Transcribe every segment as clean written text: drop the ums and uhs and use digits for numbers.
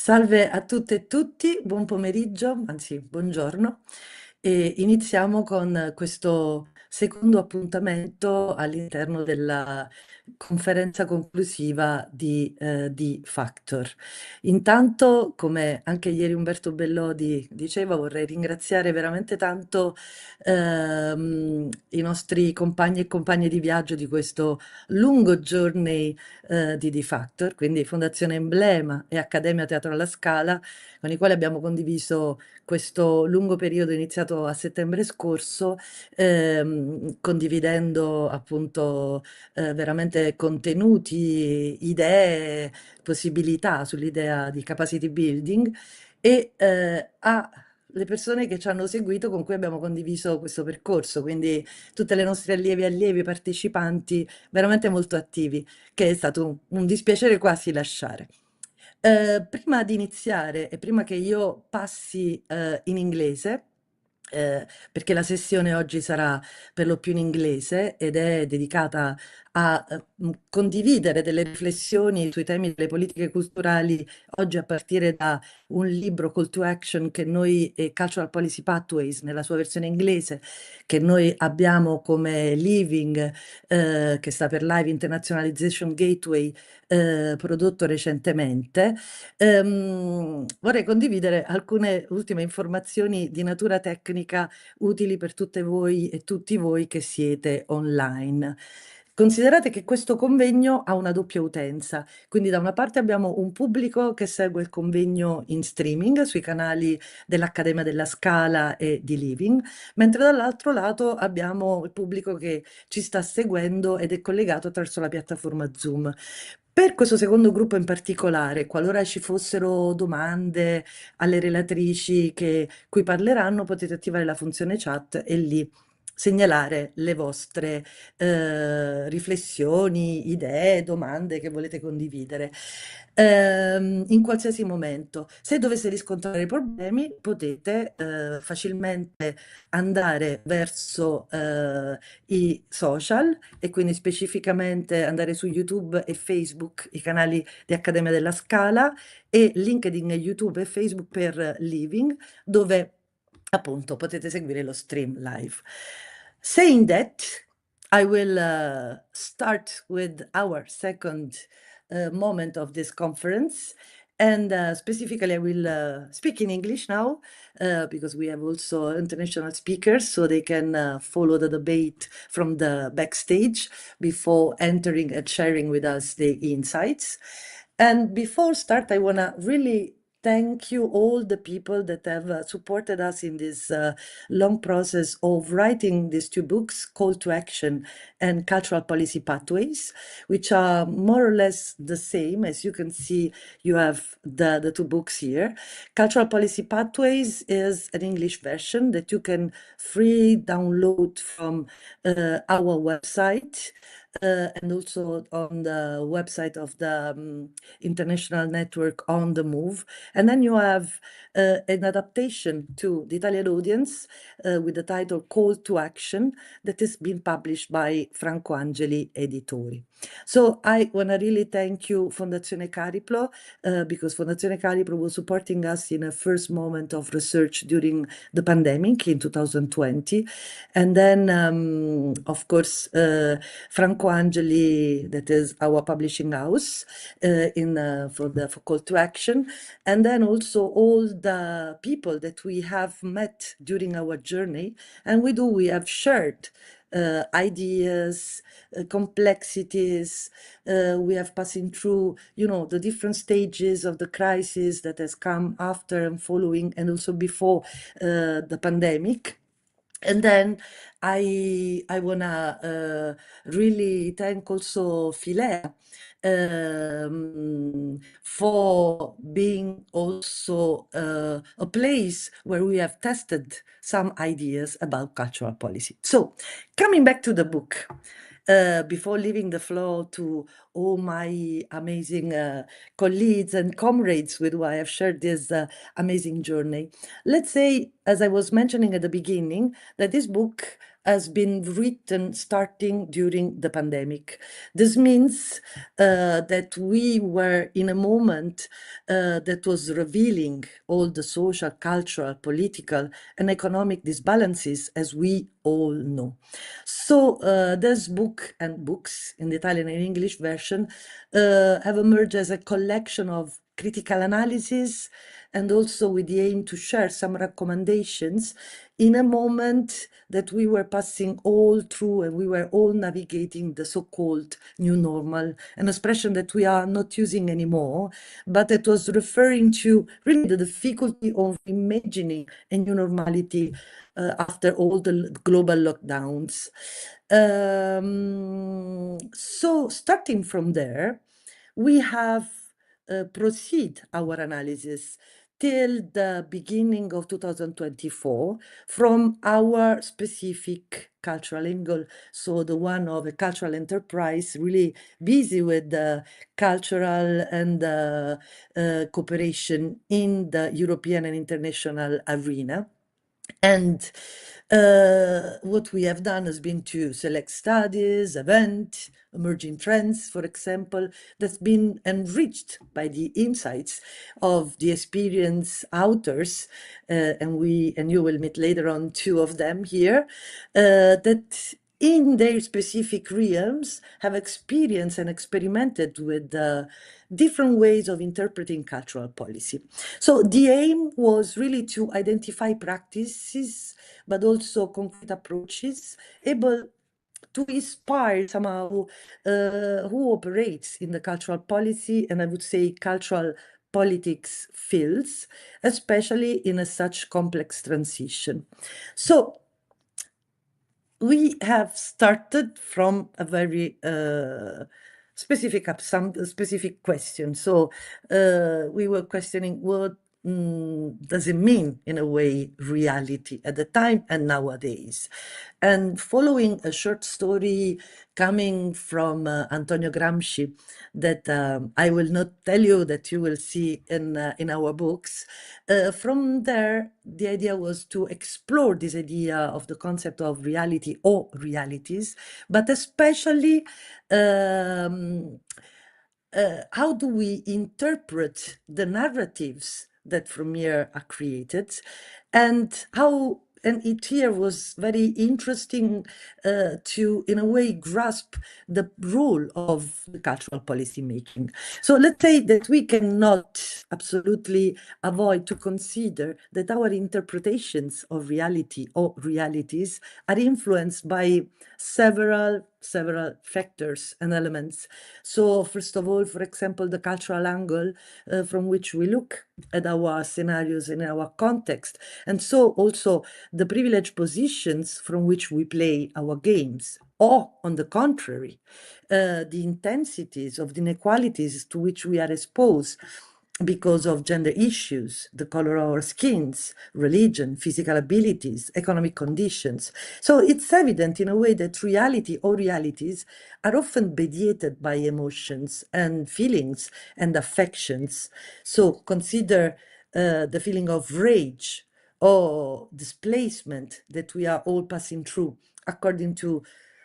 Salve a tutte e tutti, buon pomeriggio, anzi buongiorno. E iniziamo con questo secondo appuntamento all'interno della conferenza conclusiva di Factor. Intanto, come anche ieri Umberto Bellodi diceva, vorrei ringraziare veramente tanto i nostri compagni e compagne di viaggio di questo lungo journey di Factor, quindi Fondazione Emblema e Accademia Teatro alla Scala, con i quali abbiamo condiviso questo lungo periodo iniziato a settembre scorso, condividendo appunto veramente contenuti, idee, possibilità sull'idea di capacity building e alle persone che ci hanno seguito, con cui abbiamo condiviso questo percorso, quindi tutte le nostre allievi e allievi partecipanti veramente molto attivi, che è stato un dispiacere quasi lasciare. Prima di iniziare e prima che io passi in inglese, perché la sessione oggi sarà per lo più in inglese ed è dedicata a condividere delle riflessioni sui temi delle politiche culturali, oggi a partire da un libro Call to Action che noi, Cultural Policy Pathways, nella sua versione inglese, che noi abbiamo come Living, che sta per Live Internationalization Gateway, prodotto recentemente. Vorrei condividere alcune ultime informazioni di natura tecnica utili per tutte voi e tutti voi che siete online. Considerate che questo convegno ha una doppia utenza, quindi da una parte abbiamo un pubblico che segue il convegno in streaming sui canali dell'Accademia della Scala e di Living, mentre dall'altro lato abbiamo il pubblico che ci sta seguendo ed è collegato attraverso la piattaforma Zoom. Per questo secondo gruppo in particolare, qualora ci fossero domande alle relatrici cui parleranno, potete attivare la funzione chat e lì segnalare le vostre riflessioni, idee, domande che volete condividere in qualsiasi momento. Se dovesse riscontrare problemi, potete facilmente andare verso i social e quindi specificamente andare su YouTube e Facebook, i canali di Accademia della Scala, e LinkedIn, YouTube e Facebook per Living, dove appunto potete seguire lo stream live. Saying that, I will start with our second moment of this conference. And specifically, I will speak in English now because we have also international speakers, so they can follow the debate from the backstage before entering and sharing with us the insights. And before start, I want to really thank you all the people that have supported us in this long process of writing these two books, Call to Action and Cultural Policy Pathways, which are more or less the same. As you can see, you have the two books here. Cultural Policy Pathways is an English version that you can free download from our website. And also on the website of the International Network on the Move. And then you have an adaptation to the Italian audience with the title Call to Action that is being published by Franco Angeli Editori. So I want to really thank you, Fondazione Cariplo, because Fondazione Cariplo was supporting us in a first moment of research during the pandemic in 2020. And then, of course, Franco Angeli, that is our publishing house for Call to Action. And then also all the people that we have met during our journey. And we have shared ideas, complexities. We have passing through, the different stages of the crisis that has come after and following, and also before the pandemic. And then I wanna really thank also Filea for being also a place where we have tested some ideas about cultural policy. So, coming back to the book, before leaving the floor to all my amazing colleagues and comrades with who I have shared this amazing journey, let's say, as I was mentioning at the beginning, that this book has been written starting during the pandemic. This means that we were in a moment that was revealing all the social, cultural, political, and economic disbalances, as we all know. So this book and books in the Italian and English version have emerged as a collection of critical analysis, and also with the aim to share some recommendations in a moment that we were passing all through, and we were all navigating the so-called new normal, an expression that we are not using anymore, but it was referring to really the difficulty of imagining a new normality after all the global lockdowns. So starting from there, we have proceed our analysis till the beginning of 2024 from our specific cultural angle. So the one of a cultural enterprise really busy with the cultural and cooperation in the European and international arena. And what we have done has been to select studies, events, emerging trends, for example, that's been enriched by the insights of the experienced authors, and you will meet later on two of them here, that in their specific realms have experienced and experimented with different ways of interpreting cultural policy. So the aim was really to identify practices, but also concrete approaches able to inspire somehow who operates in the cultural policy, and I would say cultural politics fields, especially in a such complex transition. So we have started from a very some specific question. So we were questioning what does it mean, in a way, reality at the time and nowadays? And following a short story coming from Antonio Gramsci that I will not tell you, that you will see in our books, from there, the idea was to explore this idea of the concept of reality or realities, but especially how do we interpret the narratives that from here are created, and how, and it here was very interesting to, in a way, grasp the role of the cultural policy making. So let's say that we cannot absolutely avoid to consider that our interpretations of reality or realities are influenced by several factors and elements. So first of all, for example, the cultural angle from which we look at our scenarios in our context, and so also the privileged positions from which we play our games, or on the contrary, the intensities of the inequalities to which we are exposed because of gender issues, the color of our skins, religion, physical abilities, economic conditions. So it's evident in a way that reality or realities are often mediated by emotions and feelings and affections. So consider the feeling of rage or displacement that we are all passing through according to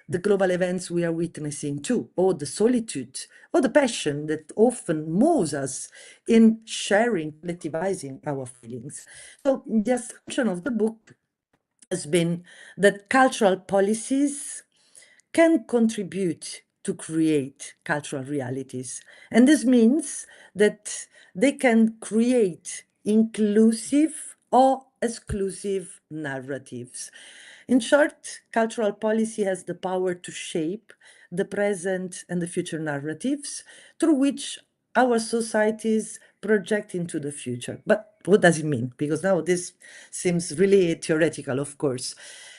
the global events we are witnessing too, or the solitude, or the passion that often moves us in sharing, collectivizing our feelings. So the assumption of the book has been that cultural policies can contribute to create cultural realities. And this means that they can create inclusive or exclusive narratives. In short, cultural policy has the power to shape the present and the future narratives through which our societies project into the future. But what does it mean? Because now this seems really theoretical, of course.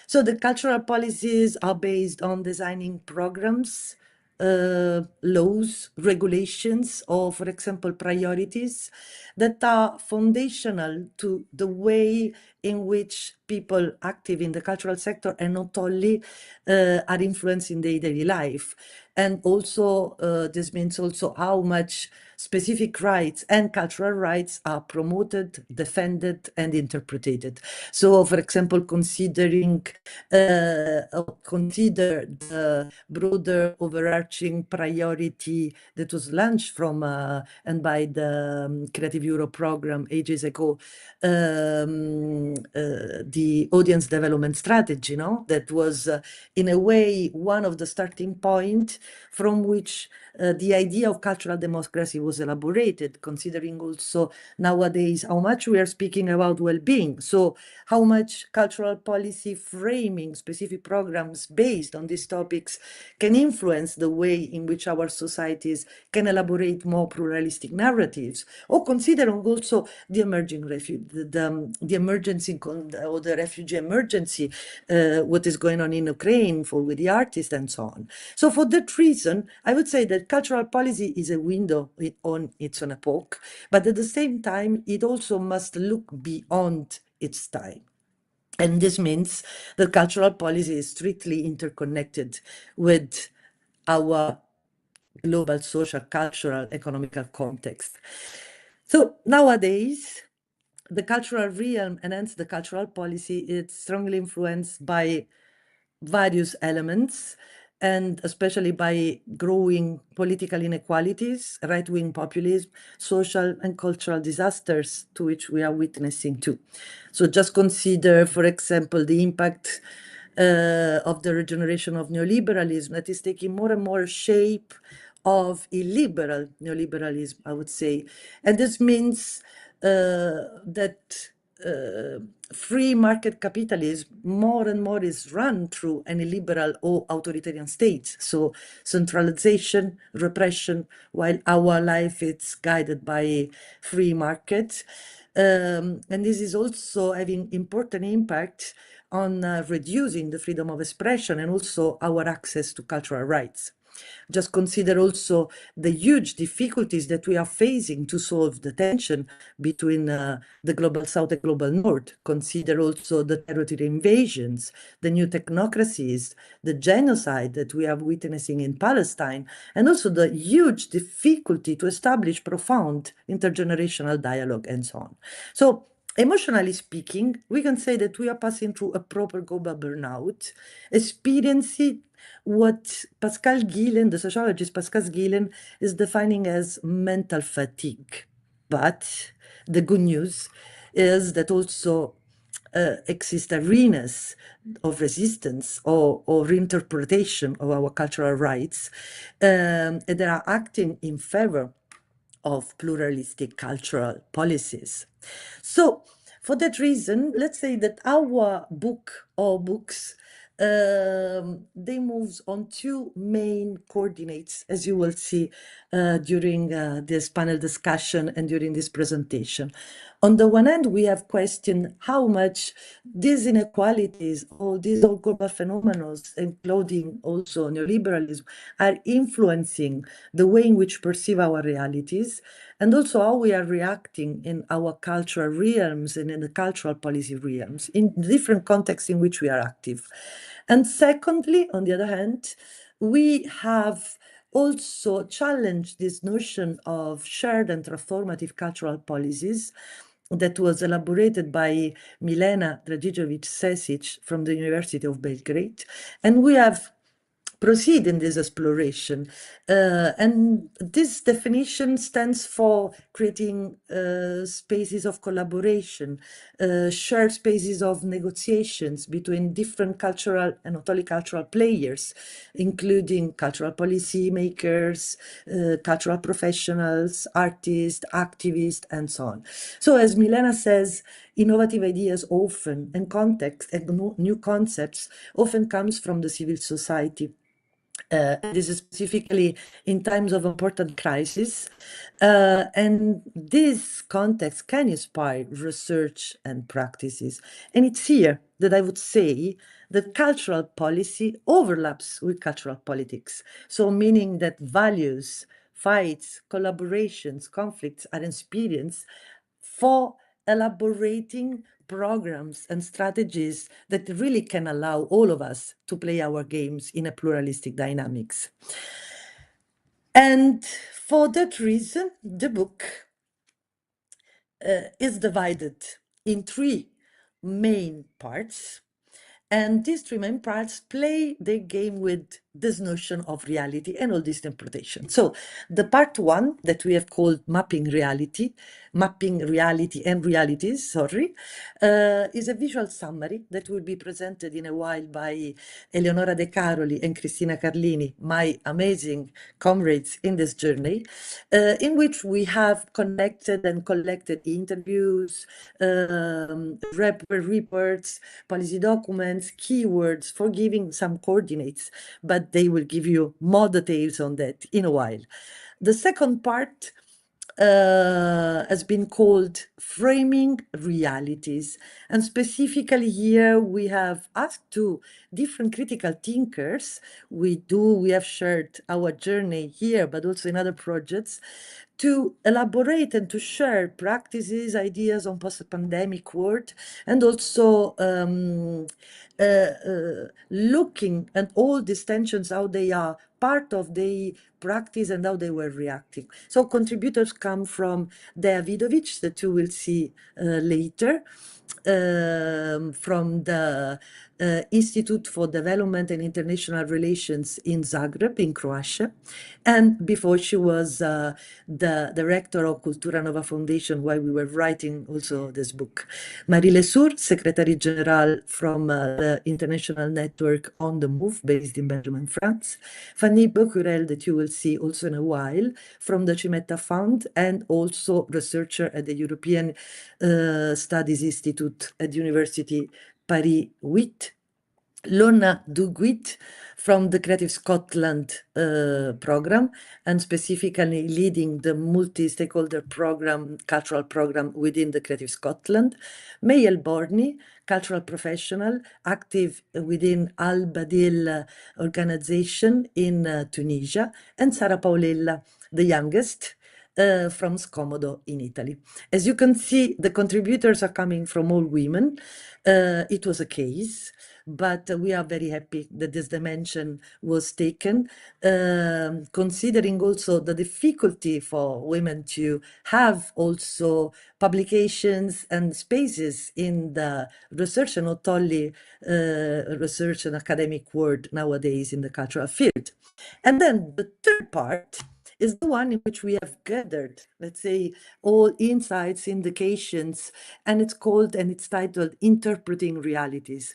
So the cultural policies are based on designing programs, laws, regulations, or, for example, priorities that are foundational to the way in which people active in the cultural sector and not only are influencing their daily life. And also, this means also how much specific rights and cultural rights are promoted, defended, and interpreted. So, for example, consider the broader overarching priority that was launched from and by the Creative Europe program ages ago, the audience development strategy, no? That was in a way one of the starting point from which the idea of cultural democracy was elaborated, considering also nowadays how much we are speaking about well-being. So how much cultural policy framing specific programs based on these topics can influence the way in which our societies can elaborate more pluralistic narratives, or considering also the emerging the emergency or the refugee emergency, what is going on in Ukraine with the artists and so on. So for that reason, I would say that cultural policy is a window on its own epoch, but at the same time, it also must look beyond its time. And this means that cultural policy is strictly interconnected with our global social, cultural, economical context. So nowadays, the cultural realm and hence the cultural policy is strongly influenced by various elements, and especially by growing political inequalities, right-wing populism, social and cultural disasters to which we are witnessing too. So just consider, for example, the impact of the regeneration of neoliberalism that is taking more and more shape of illiberal neoliberalism, I would say. And this means that free market capitalism more and more is run through an illiberal or authoritarian state. So centralization, repression, while our life is guided by free market. And this is also having important impact on reducing the freedom of expression and also our access to cultural rights. Just consider also the huge difficulties that we are facing to solve the tension between the global south and global north. Consider also the territory invasions, the new technocracies, the genocide that we are witnessing in Palestine, and also the huge difficulty to establish profound intergenerational dialogue and so on. So, emotionally speaking, we can say that we are passing through a proper global burnout, experiencing what Pascal Ghilen, the sociologist Pascal Ghilen, is defining as mental fatigue. But the good news is that also exist arenas of resistance or reinterpretation of our cultural rights that are acting in favor of pluralistic cultural policies. So for that reason, let's say that our book or books, they move on two main coordinates, as you will see during this panel discussion and during this presentation. On the one hand, we have questioned how much these inequalities or these all global phenomena, including also neoliberalism, are influencing the way in which we perceive our realities, and also how we are reacting in our cultural realms and in the cultural policy realms, in different contexts in which we are active. And secondly, on the other hand, we have also challenged this notion of shared and transformative cultural policies that was elaborated by Milena Dragicevic-Sesic from the University of Belgrade. And we have proceed in this exploration. And this definition stands for creating spaces of collaboration, shared spaces of negotiations between different cultural and not only cultural players, including cultural policy makers, cultural professionals, artists, activists, and so on. So as Milena says, innovative ideas often and context and new concepts often comes from the civil society. This is specifically in times of important crisis. And this context can inspire research and practices. And it's here that I would say that cultural policy overlaps with cultural politics. So meaning that values, fights, collaborations, conflicts are experienced for elaborating programs and strategies that really can allow all of us to play our games in a pluralistic dynamics. And for that reason, the book is divided in three main parts. And these three main parts play the game with this notion of reality and all this interpretation. So the part one that we have called mapping reality and realities, sorry, is a visual summary that will be presented in a while by Eleonora De Caroli and Cristina Carlini, my amazing comrades in this journey, in which we have connected and collected interviews, reports, policy documents, keywords for giving some coordinates, but they will give you more details on that in a while. The second part has been called Framing Realities. And specifically here, we have asked two different critical thinkers. We have shared our journey here, but also in other projects, to elaborate and to share practices, ideas on post-pandemic world, and also looking at all these tensions, how they are part of the practice and how they were reacting. So contributors come from Deja Vidovic, that you will see later, from the Institute for Development and International Relations in Zagreb, in Croatia. And before, she was the director of Cultura Nova Foundation while we were writing also this book. Marie Lesour, Secretary General from the International Network on the Move, based in Belgium, France. Fanny Becquerel, that you will see also in a while, from the Cimetta Fund, and also researcher at the European Studies Institute at University Paris 8. Lorna Duguid from the Creative Scotland program, and specifically leading the multi-stakeholder program, cultural program within the Creative Scotland. Mayel Borny, cultural professional, active within Al Badil organization in Tunisia, and Sara Paolella, the youngest, from Scomodo in Italy. As you can see, the contributors are coming from all women. It was a case, but we are very happy that this dimension was taken, considering also the difficulty for women to have also publications and spaces in the research and not only research and academic world nowadays in the cultural field. And then the third part is the one in which we have gathered, let's say, all insights, indications, and it's titled Interpreting Realities.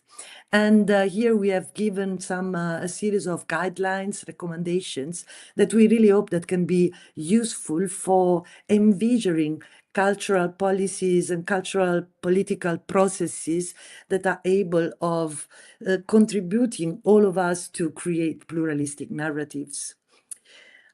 And here we have given a series of guidelines, recommendations that we really hope that can be useful for envisioning cultural policies and cultural political processes that are able of contributing all of us to create pluralistic narratives.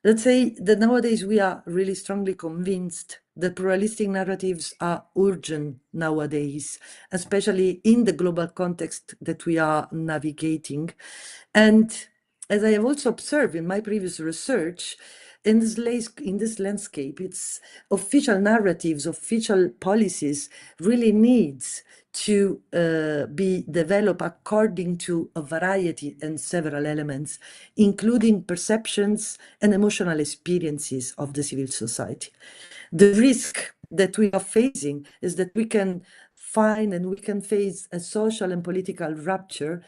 Let's say that nowadays we are really strongly convinced that pluralistic narratives are urgent nowadays, especially in the global context that we are navigating. And as I have also observed in my previous research, in this landscape, it's official narratives, official policies really needs to be developed according to a variety and several elements, including perceptions and emotional experiences of the civil society. The risk that we are facing is that we can find and we can face a social and political rupture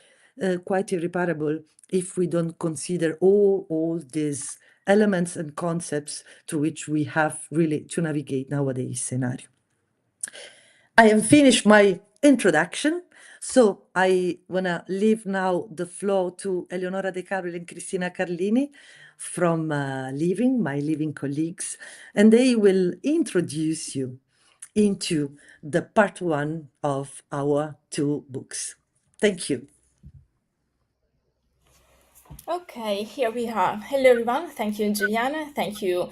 quite irreparable if we don't consider all these elements and concepts through which we have really to navigate nowadays scenario. I have finished my introduction, so I wanna leave now the floor to Eleonora De Caroli and Cristina Carlini from Living, my Living colleagues, and they will introduce you into the part one of our two books. Thank you. Okay, here we are. Hello, everyone. Thank you, Juliana. Thank you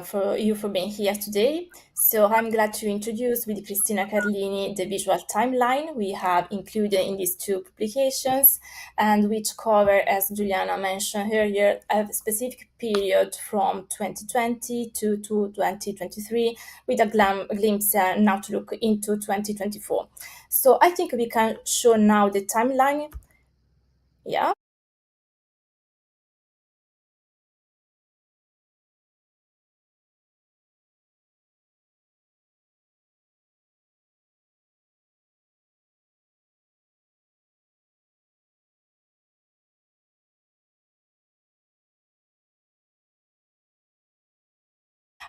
for being here today. So I'm glad to introduce with Cristina Carlini the visual timeline we have included in these two publications, and which cover, as Juliana mentioned earlier, a specific period from 2020 to 2023, with a glimpse and outlook into 2024. So I think we can show now the timeline. Yeah.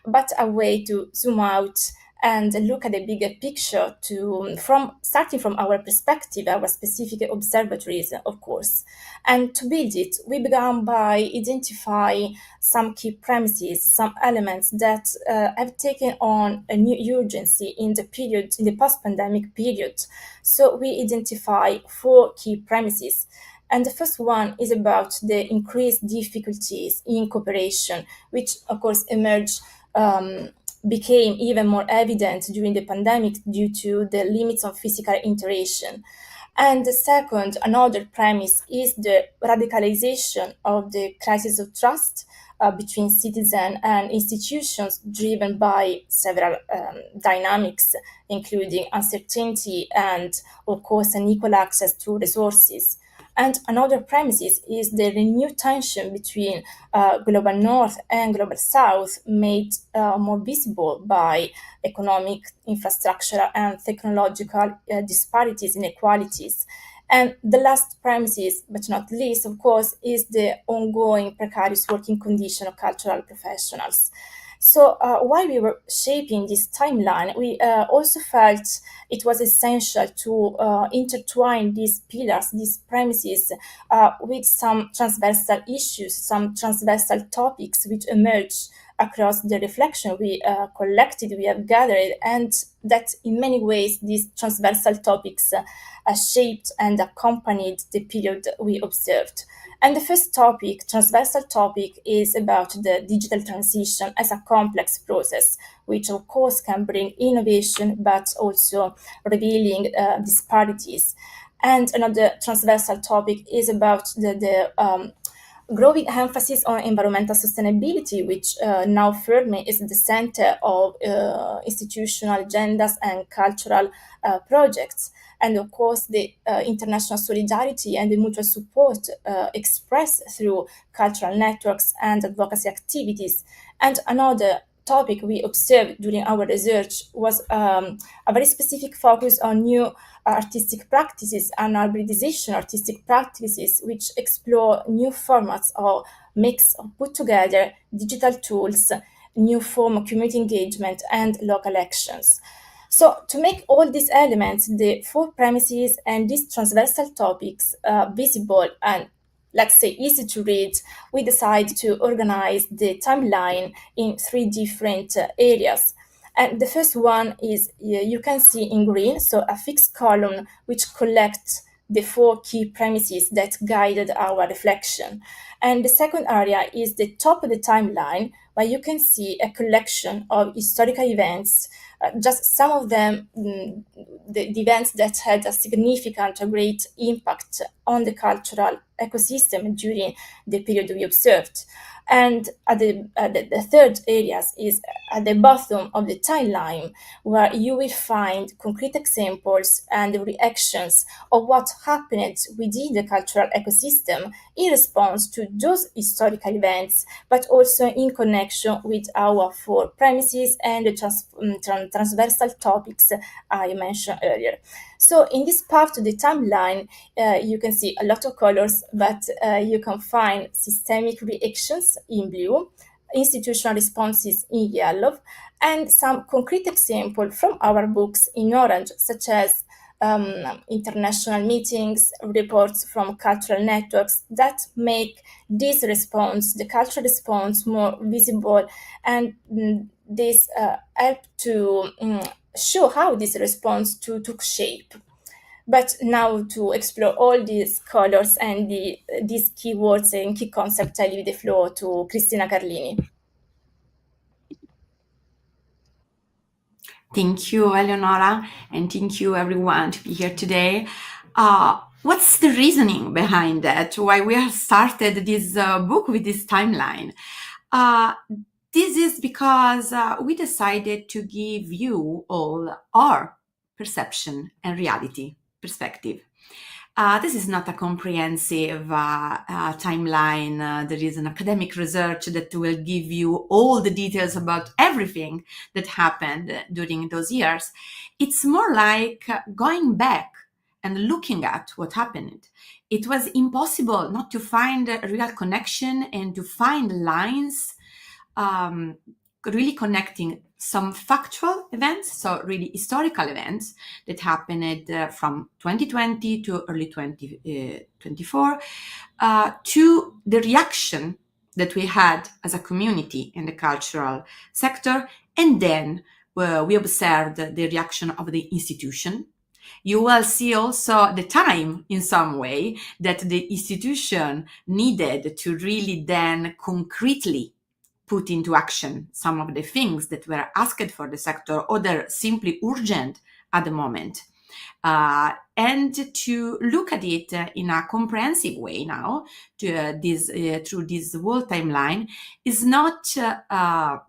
but a way to zoom out and look at the bigger picture to from starting from our perspective, our specific observatories, of course. And to build it, we began by identifying some key premises, some elements that have taken on a new urgency in the post-pandemic period. So we identify four key premises. And the first one is about the increased difficulties in cooperation, which of course emerged became even more evident during the pandemic due to the limits of physical interaction. And the second, another premise, is the radicalization of the crisis of trust between citizens and institutions, driven by several dynamics, including uncertainty and, of course, unequal access to resources. And another premise is the renewed tension between global north and global south, made more visible by economic, infrastructural, and technological disparities, inequalities. And the last premises, but not least, of course, is the ongoing precarious working condition of cultural professionals. So while we were shaping this timeline, we also felt it was essential to intertwine these pillars, these premises, with some transversal issues, some transversal topics which emerged across the reflection we collected, we have gathered, and that in many ways these transversal topics shaped and accompanied the period we observed. And the first topic, transversal topic, is about the digital transition as a complex process, which of course can bring innovation, but also revealing disparities. And another transversal topic is about the growing emphasis on environmental sustainability, which now firmly is at the center of institutional agendas and cultural projects. And of course, the international solidarity and the mutual support expressed through cultural networks and advocacy activities. And another topic we observed during our research was a very specific focus on new artistic practices and hybridization artistic practices, which explore new formats or mix or put together digital tools, new form of community engagement, and local actions. So, to make all these elements, the four premises and these transversal topics visible and, let's say, easy to read, we decided to organize the timeline in three different areas. And the first one is you can see in green, so a fixed column which collects the four key premises that guided our reflection. And the second area is the top of the timeline, where you can see a collection of historical events, just some of them, the events that had a significant, a great impact on the cultural ecosystem during the period we observed. And the third areas is at the bottom of the timeline, where you will find concrete examples and reactions of what happened within the cultural ecosystem in response to those historical events, but also in connection with our four premises and the transversal topics I mentioned earlier. So in this part of the timeline, you can see a lot of colors, but you can find systemic reactions in blue, institutional responses in yellow, and some concrete examples from our books in orange, such as international meetings, reports from cultural networks that make this response, the cultural response, more visible, and this help to show how this response took shape. But now to explore all these colors and these keywords and key concepts, I leave the floor to Cristina Carlini. Thank you, Eleonora, and thank you everyone to be here today. What's the reasoning behind that? Why we have started this book with this timeline? This is because we decided to give you all our perception and reality perspective. This is not a comprehensive timeline. There is an academic research that will give you all the details about everything that happened during those years. It's more like going back and looking at what happened. It was impossible not to find a real connection and to find lines really connecting some factual events, so really historical events that happened from 2020 to early 2024, to the reaction that we had as a community in the cultural sector. And then we observed the reaction of the institution. You will see also the time in some way that the institution needed to really then concretely put into action some of the things that were asked for the sector or they're simply urgent at the moment. And to look at it in a comprehensive way now, through this whole timeline, is not to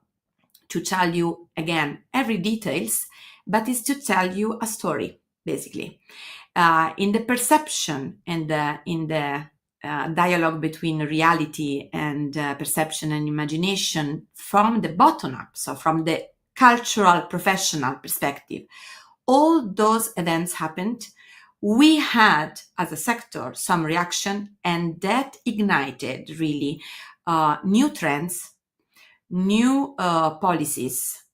tell you, again, every details, but is to tell you a story, basically. In the perception and in the dialogue between reality and perception and imagination from the bottom up, so from the cultural professional perspective, all those events happened. We had, as a sector, some reaction, and that ignited really new trends, new policies,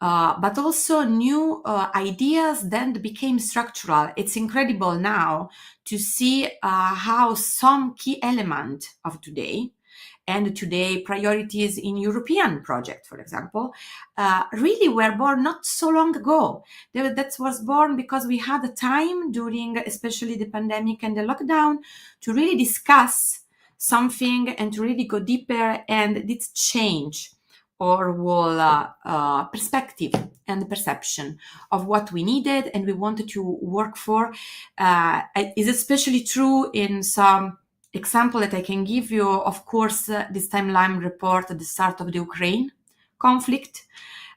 but also new ideas then became structural. It's incredible now to see how some key element of today priorities in European project, for example, really were born not so long ago. That was born because we had a time during especially the pandemic and the lockdown to really discuss something and to really go deeper, and this change our whole perspective and perception of what we needed and we wanted to work for is especially true in some example that I can give you. Of course, this timeline report at the start of the Ukraine conflict,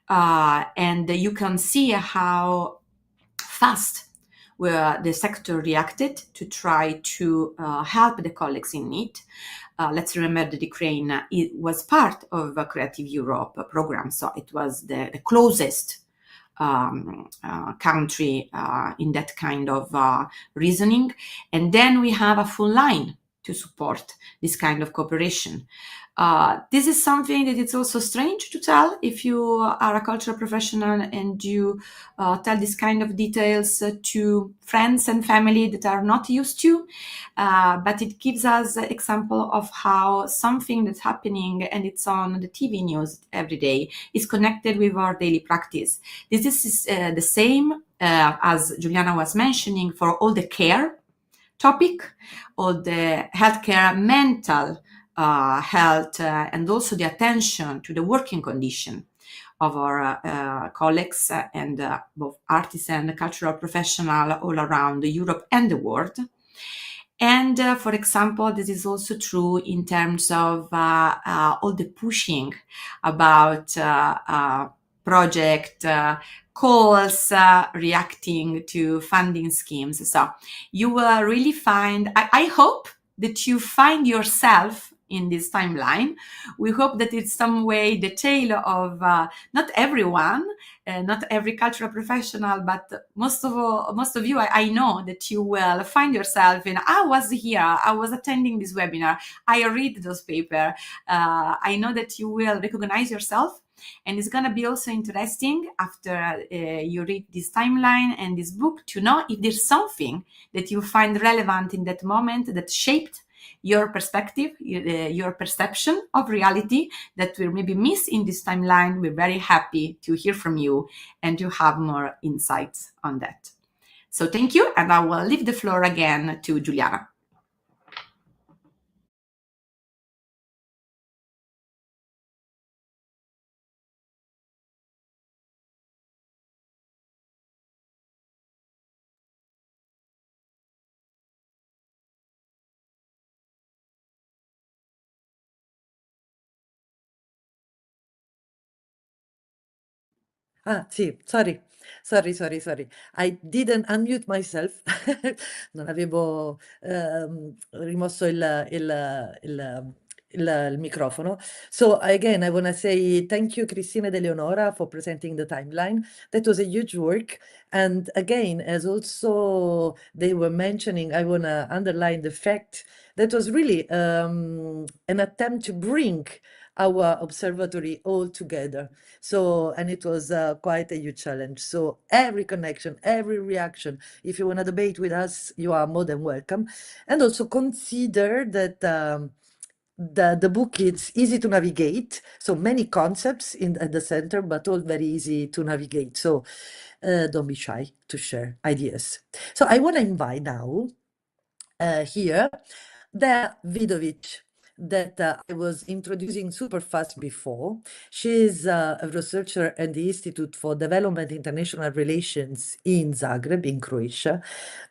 and you can see how fast the sector reacted to try to help the colleagues in need. Let's remember that Ukraine it was part of a Creative Europe program, so it was the closest country in that kind of reasoning. And then we have a full line to support this kind of cooperation. This is something that it's also strange to tell if you are a cultural professional and you tell this kind of details to friends and family that are not used to, but it gives us an example of how something that's happening and it's on the TV news every day is connected with our daily practice. This is the same as Juliana was mentioning for all the care topic, all the healthcare, mental health, and also the attention to the working condition of our colleagues and both artists and cultural professionals all around Europe and the world. And for example, this is also true in terms of all the pushing about project calls reacting to funding schemes. So you will really find, I hope that you find yourself in this timeline. We hope that it's some way the tale of not everyone, not every cultural professional, but most of you, I know that you will find yourself in, I was here, I was attending this webinar, I read those papers. I know that you will recognize yourself. And it's going to be also interesting after you read this timeline and this book to know if there's something that you find relevant in that moment that shaped your perspective, your perception of reality that will maybe miss in this timeline. We're very happy to hear from you and to have more insights on that. So thank you, and I will leave the floor again to Giuliana. Ah, sì, sorry. I didn't unmute myself. Non avevo, rimosso il microfono. So again, I wanna say thank you, Cristina ed Eleonora, for presenting the timeline. That was a huge work. And again, as also they were mentioning, I wanna underline the fact that was really an attempt to bring our observatory all together. So, and it was quite a huge challenge. So every connection, every reaction, if you want to debate with us, you are more than welcome. And also consider that the book is easy to navigate. So many concepts at the center, but all very easy to navigate. So don't be shy to share ideas. So I want to invite now here Dea Vidovic, that I was introducing super fast before. She is a researcher at the Institute for Development International Relations in Zagreb, in Croatia.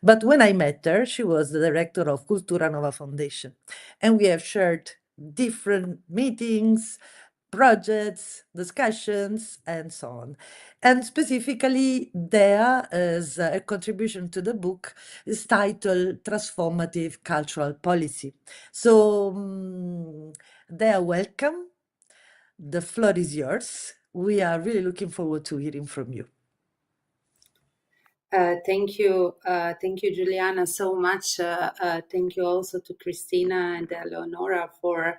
But when I met her, she was the director of Cultura Nova Foundation. And we have shared different meetings, projects, discussions, and so on. And specifically, there is a contribution to the book is titled Transformative Cultural Policy. So, they are welcome. The floor is yours. We are really looking forward to hearing from you. Thank you, Giuliana, so much. Thank you also to Cristina and Eleonora for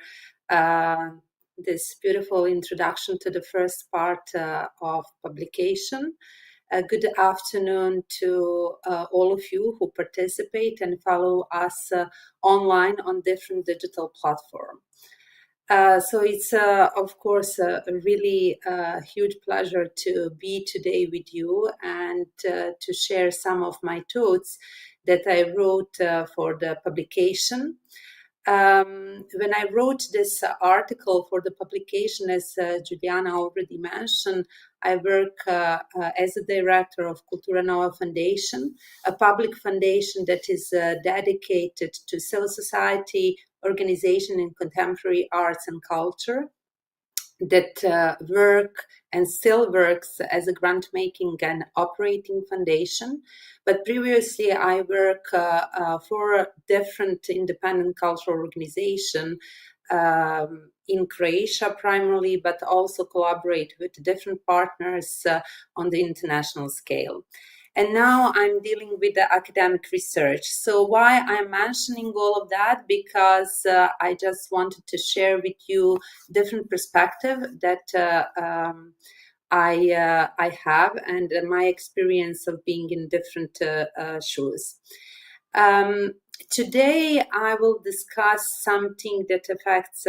this beautiful introduction to the first part of publication. Good afternoon to all of you who participate and follow us online on different digital platforms. So it's, of course, a really huge pleasure to be today with you and to share some of my thoughts that I wrote for the publication. When I wrote this article for the publication, as Giuliana already mentioned, I work as a director of Cultura Nova Foundation, a public foundation that is dedicated to civil society, organization in contemporary arts and culture, that work and still works as a grant-making and operating foundation. But previously, I work for different independent cultural organizations in Croatia primarily, but also collaborate with different partners on the international scale. And now I'm dealing with the academic research. So why I'm mentioning all of that? Because I just wanted to share with you different perspective that I have and my experience of being in different shoes. Today, I will discuss something that affects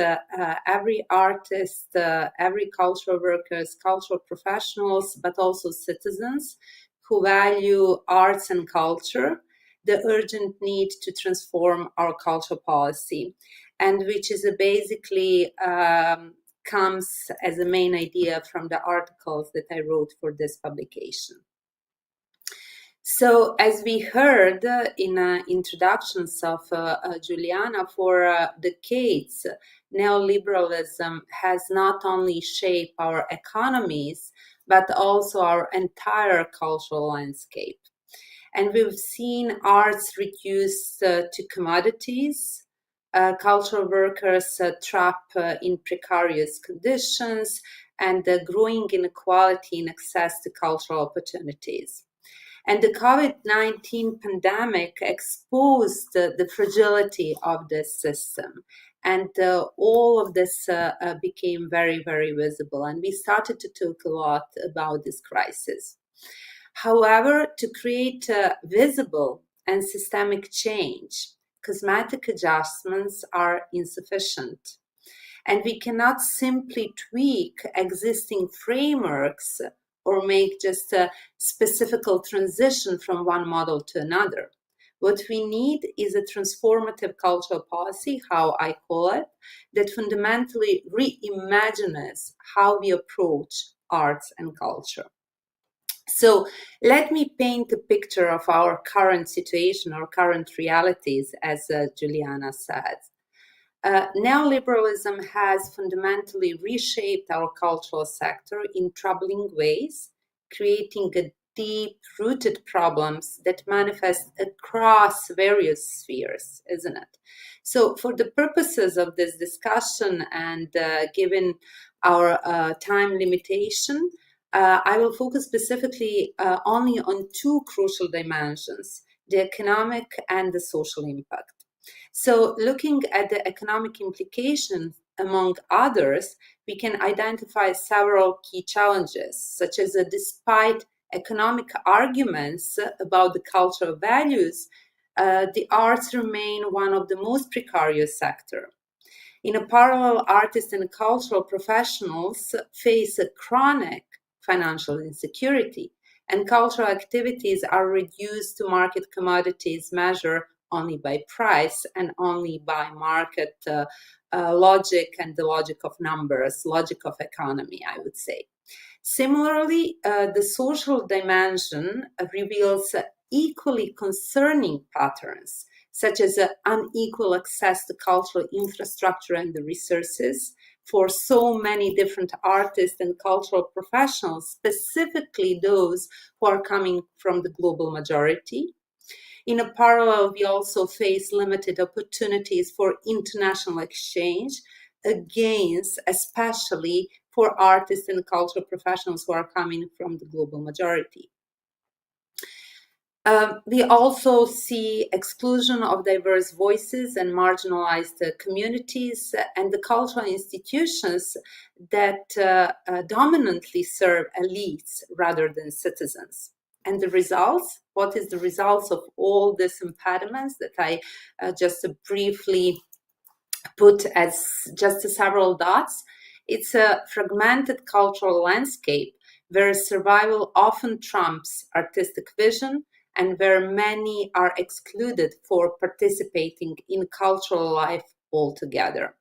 every artist, every cultural workers, cultural professionals, but also citizens who value arts and culture, the urgent need to transform our cultural policy, and which is basically comes as a main idea from the articles that I wrote for this publication. So, as we heard in introductions of Giuliana, for decades, neoliberalism has not only shaped our economies, but also our entire cultural landscape. And we've seen arts reduced to commodities, cultural workers trapped in precarious conditions, and growing inequality in access to cultural opportunities. And the COVID-19 pandemic exposed the fragility of this system. And all of this became very, very visible. And we started to talk a lot about this crisis. However, to create visible and systemic change, cosmetic adjustments are insufficient. And we cannot simply tweak existing frameworks or make just a specific transition from one model to another. What we need is a transformative cultural policy, how I call it, that fundamentally reimagines how we approach arts and culture. So let me paint a picture of our current situation, our current realities, as Juliana said. Neoliberalism has fundamentally reshaped our cultural sector in troubling ways, creating deep-rooted problems that manifest across various spheres, isn't it? So for the purposes of this discussion and given our time limitation, I will focus specifically only on two crucial dimensions, the economic and the social impact. So looking at the economic implications, among others, we can identify several key challenges, such as despite economic arguments about the cultural values, the arts remain one of the most precarious sectors. In a parallel, artists and cultural professionals face a chronic financial insecurity, and cultural activities are reduced to market commodities measured only by price and only by market logic and the logic of numbers, logic of economy, I would say. Similarly, the social dimension reveals equally concerning patterns, such as unequal access to cultural infrastructure and the resources for so many different artists and cultural professionals, specifically those who are coming from the global majority. In a parallel, we also face limited opportunities for international exchange, against especially for artists and cultural professionals who are coming from the global majority. We also see exclusion of diverse voices and marginalized communities and the cultural institutions that dominantly serve elites rather than citizens. And the results, what is the results of all these impediments that I just briefly put as just several dots? It's a fragmented cultural landscape where survival often trumps artistic vision, and where many are excluded for participating in cultural life altogether.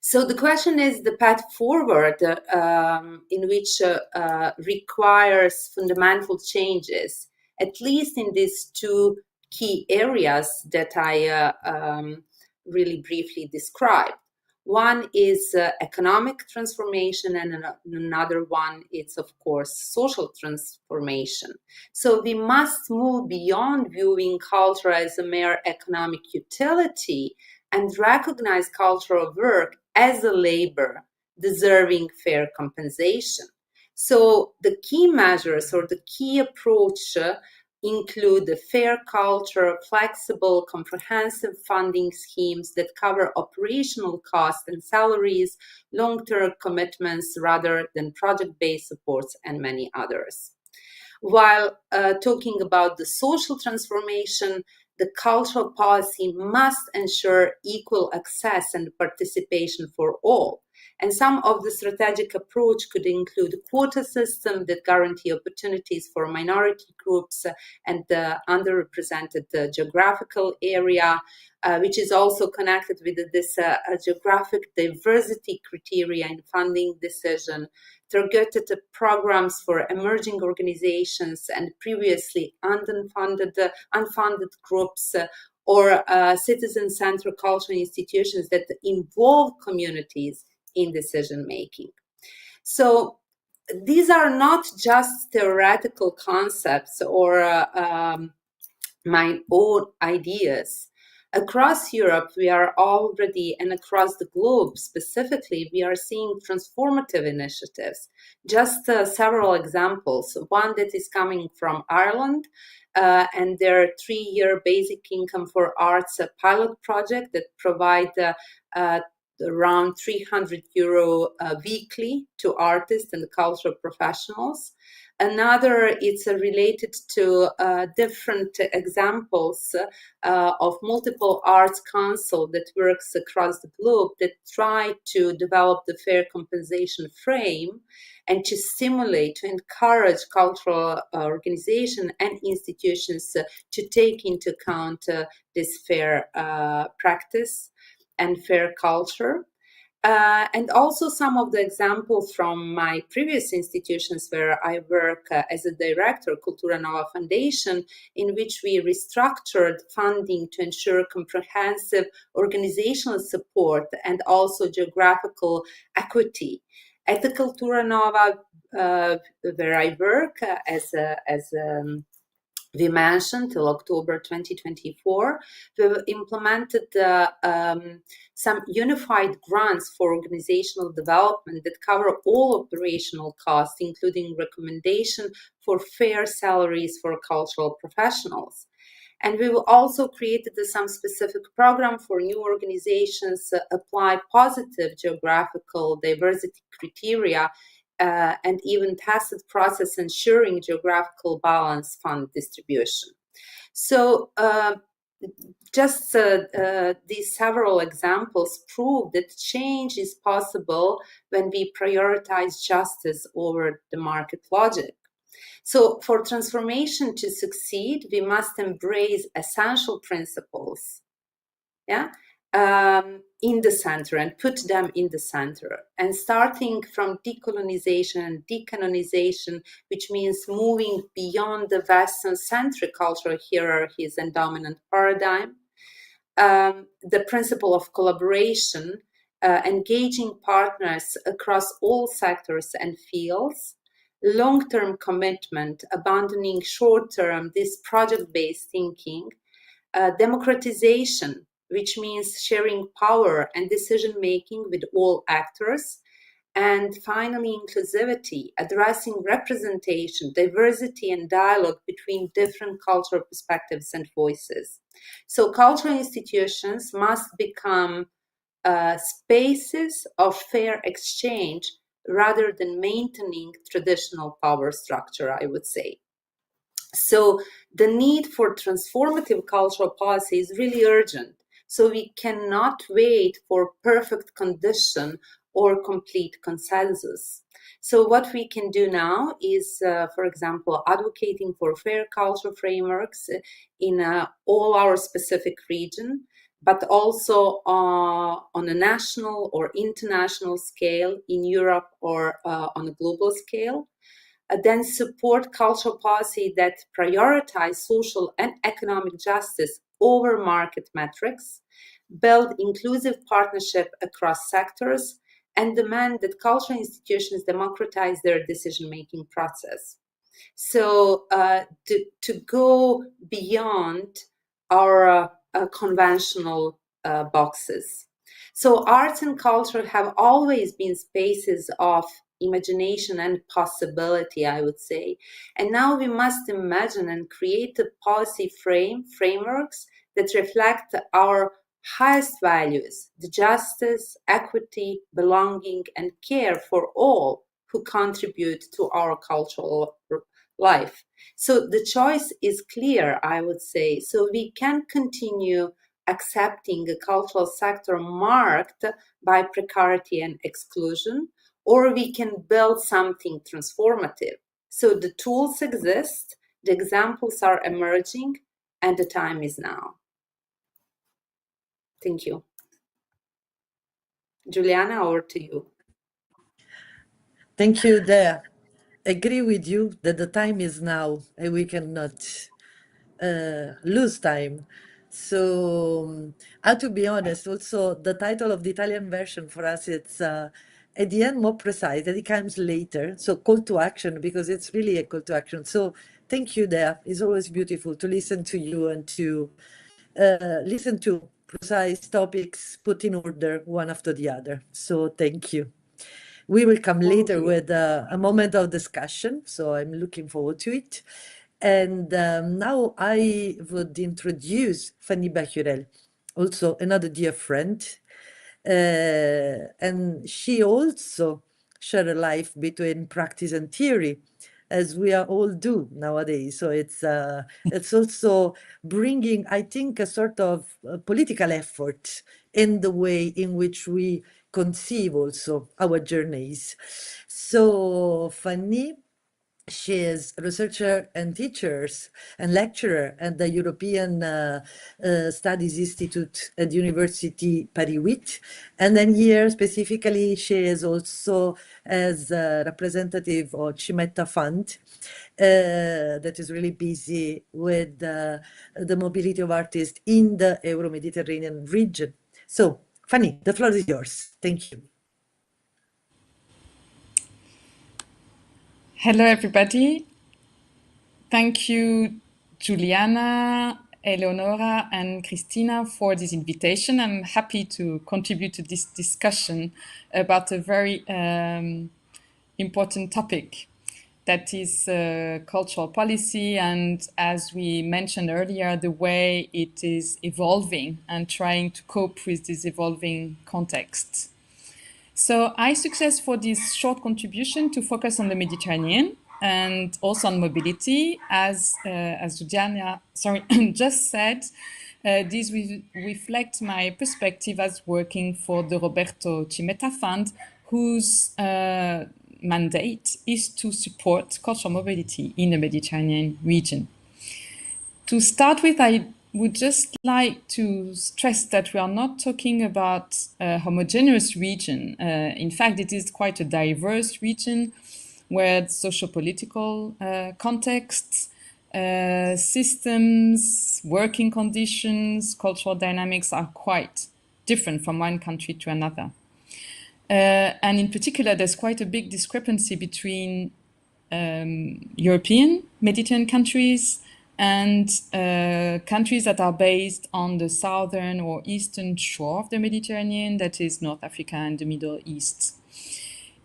So the question is the path forward in which requires fundamental changes, at least in these two key areas that I really briefly described. One is economic transformation, and another one is, of course, social transformation. So we must move beyond viewing culture as a mere economic utility and recognize cultural work as a labor deserving fair compensation. So the key measures or the key approach include the fair culture, flexible, comprehensive funding schemes that cover operational costs and salaries, long-term commitments rather than project-based supports, and many others. While talking about the social transformation, the cultural policy must ensure equal access and participation for all. And some of the strategic approach could include a quota system that guarantee opportunities for minority groups and the underrepresented geographical area, which is also connected with this geographic diversity criteria in funding decision, targeted programs for emerging organizations and previously unfunded groups, or citizen-centered cultural institutions that involve communities in decision making. So these are not just theoretical concepts or my own ideas. Across Europe, we are already, and across the globe specifically, we are seeing transformative initiatives. Just several examples. One that is coming from Ireland, and their 3-year basic income for arts pilot project that provide around €300 weekly to artists and cultural professionals. Another, it's related to different examples of multiple arts council that works across the globe that try to develop the fair compensation frame and to stimulate, to encourage cultural organization and institutions to take into account this fair practice and fair culture. And also some of the examples from my previous institutions where I work as a director, Cultura Nova Foundation, in which we restructured funding to ensure comprehensive organizational support and also geographical equity. At the Cultura Nova, where I work we mentioned till October 2024, we implemented some unified grants for organizational development that cover all operational costs, including recommendation for fair salaries for cultural professionals. And we will also created some specific program for new organizations, apply positive geographical diversity criteria, and even tested process ensuring geographical balance fund distribution. So just these several examples prove that change is possible when we prioritize justice over the market logic. So for transformation to succeed, we must embrace essential principles. Yeah. In the center and put them in the center, and starting from decolonization and decanonization, which means moving beyond the Western-centric cultural hierarchies and dominant paradigm, the principle of collaboration, engaging partners across all sectors and fields, long-term commitment, abandoning short-term, this project-based thinking, democratization, which means sharing power and decision-making with all actors. And finally, inclusivity, addressing representation, diversity, and dialogue between different cultural perspectives and voices. So cultural institutions must become spaces of fair exchange rather than maintaining traditional power structure, I would say. So the need for transformative cultural policy is really urgent. So we cannot wait for perfect condition or complete consensus. So what we can do now is, for example, advocating for fair cultural frameworks in all our specific region, but also on a national or international scale in Europe or on a global scale. Then support cultural policy that prioritize social and economic justice over market metrics, build inclusive partnership across sectors, and demand that cultural institutions democratize their decision-making process. So to go beyond our conventional boxes. So arts and culture have always been spaces of imagination and possibility, I would say. And now we must imagine and create a policy frameworks that reflect our highest values, the justice, equity, belonging, and care for all who contribute to our cultural life. So the choice is clear, I would say. So we can continue accepting a cultural sector marked by precarity and exclusion, or we can build something transformative. So the tools exist, the examples are emerging, and the time is now. Thank you. Juliana, over to you. Thank you, Dea. Agree with you that the time is now and we cannot lose time. So, to be honest, also the title of the Italian version for us, it's at the end more precise, and it comes later. So call to action, because it's really a call to action. So thank you, Dea. It's always beautiful to listen to you and to listen to precise topics put in order one after the other. So thank you. We will come later with a moment of discussion, so I'm looking forward to it. And now I would introduce Fanny Becquerel, also another dear friend. And she also shared a life between practice and theory, as we all do nowadays. So it's also bringing, I think, a sort of political effort in the way in which we conceive also our journeys. So Fanny, she is a researcher and teachers and lecturer at the European Studies Institute at University Paris 8. And then here specifically, she is also as a representative of Cimetta Fund that is really busy with the mobility of artists in the Euro-Mediterranean region. So, Fanny, the floor is yours. Thank you. Hello, everybody. Thank you, Juliana, Eleonora, and Christina for this invitation. I'm happy to contribute to this discussion about a very important topic that is cultural policy, and as we mentioned earlier, the way it is evolving and trying to cope with this evolving context. So I suggest for this short contribution to focus on the Mediterranean and also on mobility, as Juliana just said. This will reflect my perspective as working for the Roberto Cimetta Fund, whose mandate is to support cultural mobility in the Mediterranean region. To start with, I would just like to stress that we are not talking about a homogeneous region. In fact, it is quite a diverse region where socio-political contexts, systems, working conditions, cultural dynamics are quite different from one country to another. And in particular, there's quite a big discrepancy between European Mediterranean countries and countries that are based on the southern or eastern shore of the Mediterranean, that is North Africa and the Middle East.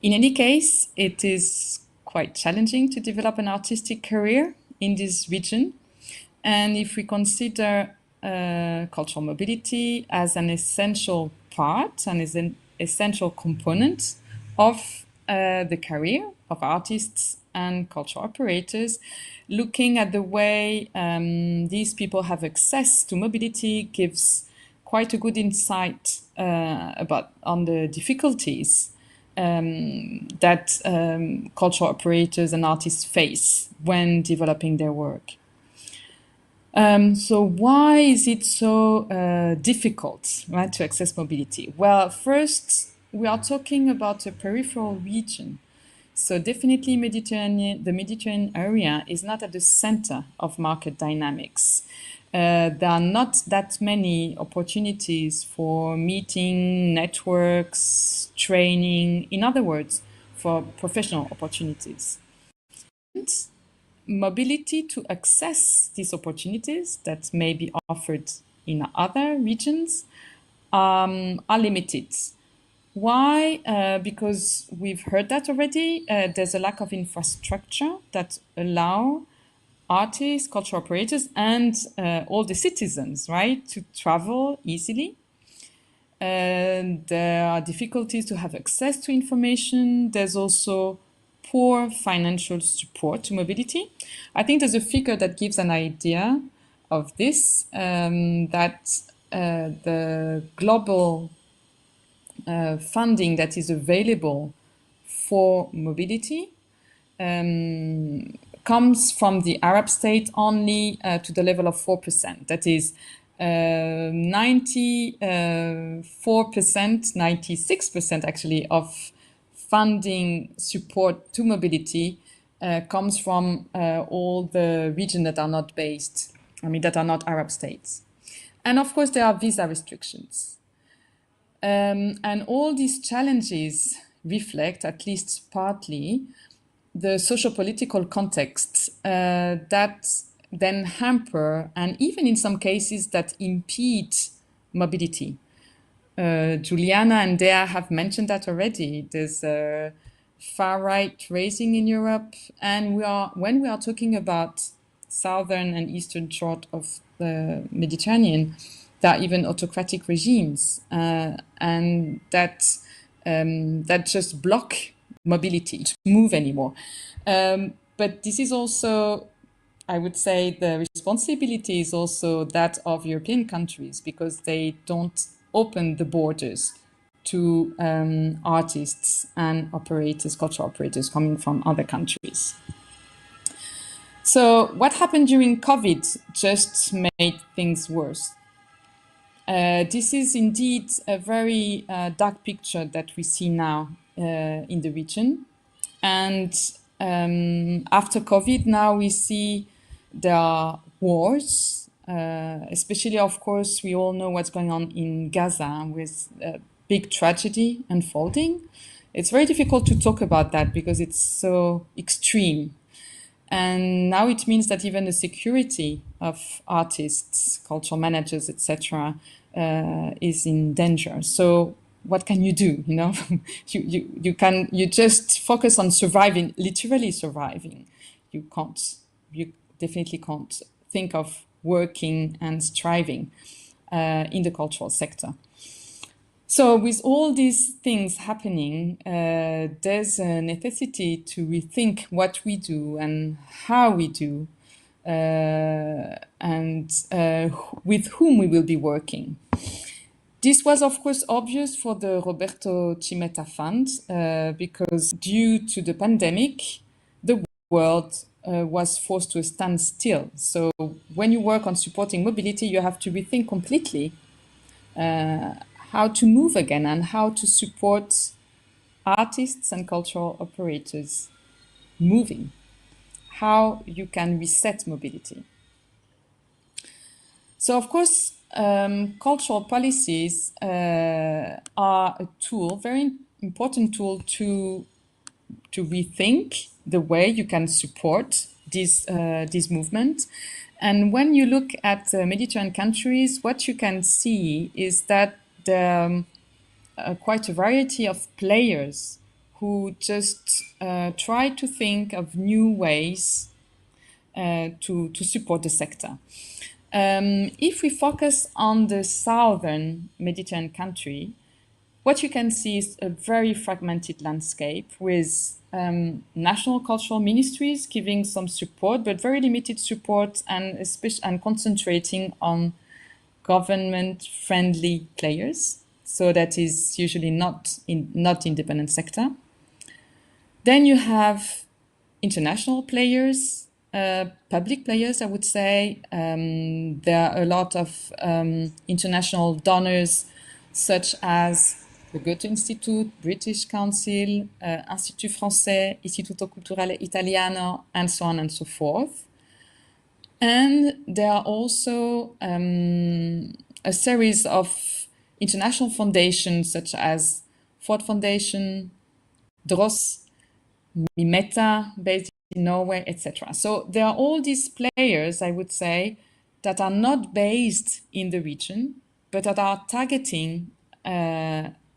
In any case, it is quite challenging to develop an artistic career in this region. And if we consider cultural mobility as an essential part and as an essential component of the career of artists and cultural operators, looking at the way these people have access to mobility gives quite a good insight on the difficulties that cultural operators and artists face when developing their work. So why is it so difficult, right, to access mobility? Well, first, we are talking about a peripheral region. So definitely the Mediterranean area is not at the center of market dynamics. There are not that many opportunities for meeting, networks, training, in other words, for professional opportunities. And mobility to access these opportunities that may be offered in other regions are limited. Why? Because we've heard that already. There's a lack of infrastructure that allow artists, cultural operators, and all the citizens, right, to travel easily. And there are difficulties to have access to information. There's also poor financial support to mobility. I think there's a figure that gives an idea of this, that the global funding that is available for mobility comes from the Arab state only to the level of 4%. That is 94%, 96% actually of funding support to mobility comes from all the regions that are not that are not Arab states. And of course, there are visa restrictions. And all these challenges reflect, at least partly, the socio-political context that then hamper and even in some cases that impede mobility. Juliana and Dea have mentioned that already. There's a far-right raising in Europe, and when we are talking about southern and eastern shore of the Mediterranean, There are even autocratic regimes, and that just block mobility to move anymore. But this is also, I would say, the responsibility is also that of European countries, because they don't open the borders to artists and operators, cultural operators coming from other countries. So what happened during COVID just made things worse. This is indeed a very dark picture that we see now in the region. And after COVID, now we see there are wars, especially, of course, we all know what's going on in Gaza with a big tragedy unfolding. It's very difficult to talk about that because it's so extreme. And now it means that even the security of artists, cultural managers, etc., is in danger. So what can you do? You know, you just focus on surviving, literally surviving. You definitely can't think of working and striving in the cultural sector. So with all these things happening, there's a necessity to rethink what we do and how we do, and with whom we will be working. This was, of course, obvious for the Roberto Cimetta Fund, because due to the pandemic, the world was forced to a standstill. So when you work on supporting mobility, you have to rethink completely how to move again and how to support artists and cultural operators moving, how you can reset mobility. So, of course, cultural policies are a tool, very important tool to rethink the way you can support this movement. And when you look at Mediterranean countries, what you can see is that there are quite a variety of players who just try to think of new ways to support the sector. If we focus on the southern Mediterranean country, what you can see is a very fragmented landscape with national cultural ministries giving some support, but very limited support, and concentrating on government-friendly players. So that is usually not independent sector. Then you have international players, public players, I would say. There are a lot of international donors, such as the Goethe Institute, British Council, Institut Français, Istituto Culturale Italiano, and so on and so forth. And there are also a series of international foundations, such as Ford Foundation, Dross, Mimeta, based in Norway, etc. So there are all these players, I would say, that are not based in the region, but that are targeting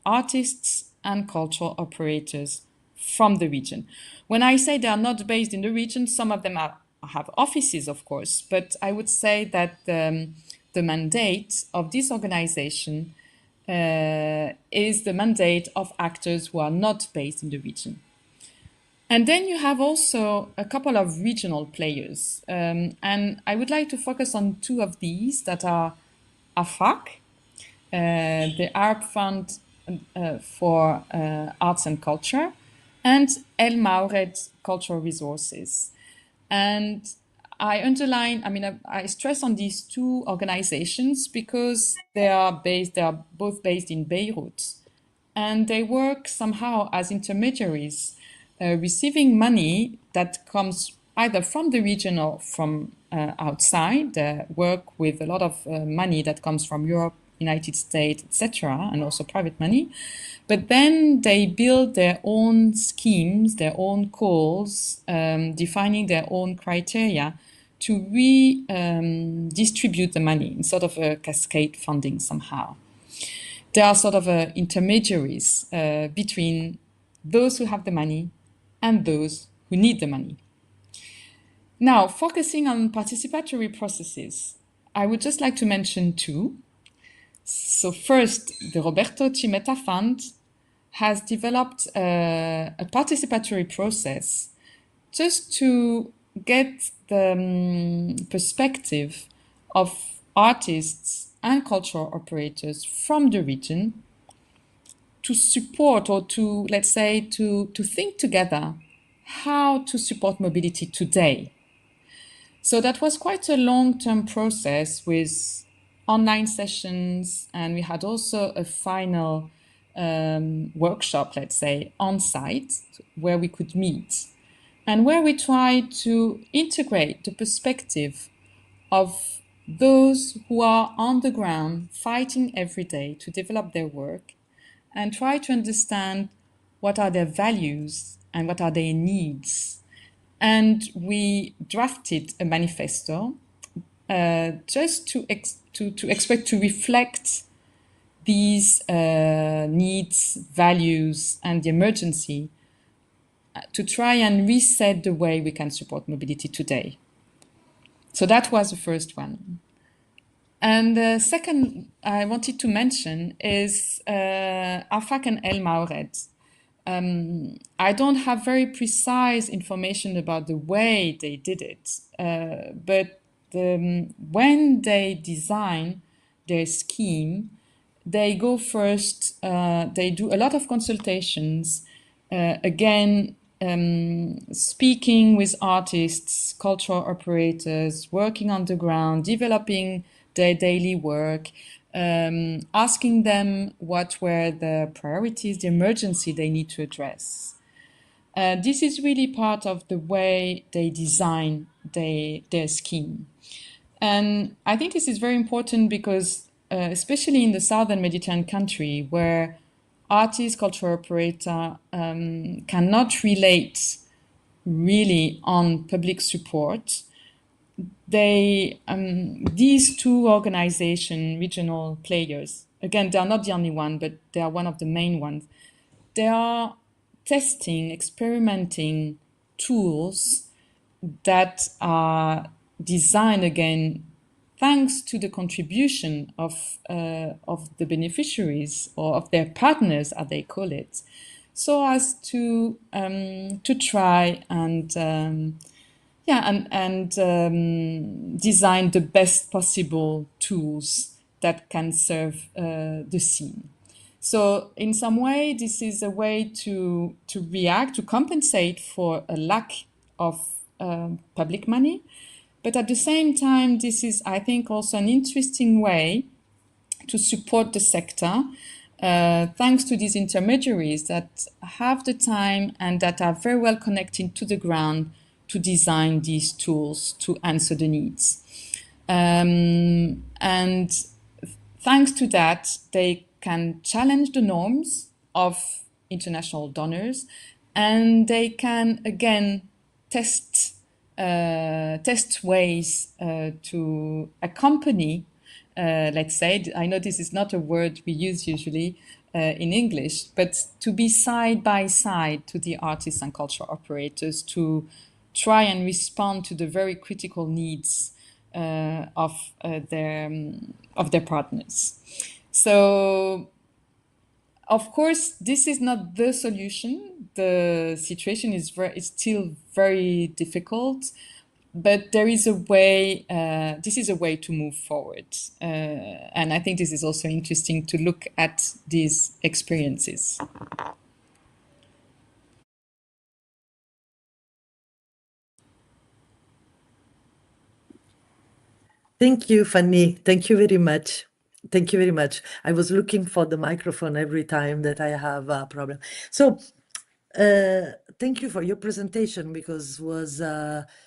artists and cultural operators from the region. When I say they are not based in the region, some of them have offices, of course, but I would say that the mandate of this organization is the mandate of actors who are not based in the region. And then you have also a couple of regional players. And I would like to focus on two of these that are AFRAC, the Arab Fund for Arts and Culture, and El Maured Cultural Resources. And I stress on these two organizations because they are both based in Beirut, and they work somehow as intermediaries, receiving money that comes either from the region or from outside. They work with a lot of money that comes from Europe, United States, etc., and also private money. But then they build their own schemes, their own calls, defining their own criteria to redistribute the money in sort of a cascade funding somehow. They are sort of intermediaries between those who have the money and those who need the money. Now, focusing on participatory processes, I would just like to mention two. So first, the Roberto Cimetta Fund has developed a participatory process just to get the perspective of artists and cultural operators from the region to support, or to, let's say, to think together how to support mobility today. So that was quite a long-term process with online sessions, and we had also a final workshop, let's say, on site where we could meet and where we tried to integrate the perspective of those who are on the ground fighting every day to develop their work and try to understand what are their values and what are their needs. And we drafted a manifesto just to expect to reflect these needs, values, and the emergency to try and reset the way we can support mobility today. So that was the first one. And the second I wanted to mention is Afak and El Maured. I don't have very precise information about the way they did it, but when they design their scheme, they go first, they do a lot of consultations, again, speaking with artists, cultural operators, working on the ground, developing their daily work, asking them what were the priorities, the emergency they need to address. This is really part of the way they design their scheme. And I think this is very important because, especially in the southern Mediterranean country, where artists, cultural operator cannot relate really on public support, these two organizations, regional players, again, they are not the only one, but they are one of the main ones. They are testing, experimenting tools that are designed, again, thanks to the contribution of the beneficiaries or of their partners, as they call it, so as to try and design the best possible tools that can serve the scene. So in some way, this is a way to react, to compensate for a lack of public money. But at the same time, this is, I think, also an interesting way to support the sector, thanks to these intermediaries that have the time and that are very well connected to the ground to design these tools to answer the needs. And thanks to that, they can challenge the norms of international donors, and they can, again, test ways to accompany, let's say, I know this is not a word we use usually in English, but to be side by side to the artists and cultural operators to try and respond to the very critical needs of their partners. So, of course, this is not the solution. The situation is still very difficult, but there is a way. This is a way to move forward, and I think this is also interesting to look at these experiences. Thank you, Fanny. Thank you very much. Thank you very much. I was looking for the microphone every time that I have a problem. So, thank you for your presentation, because it was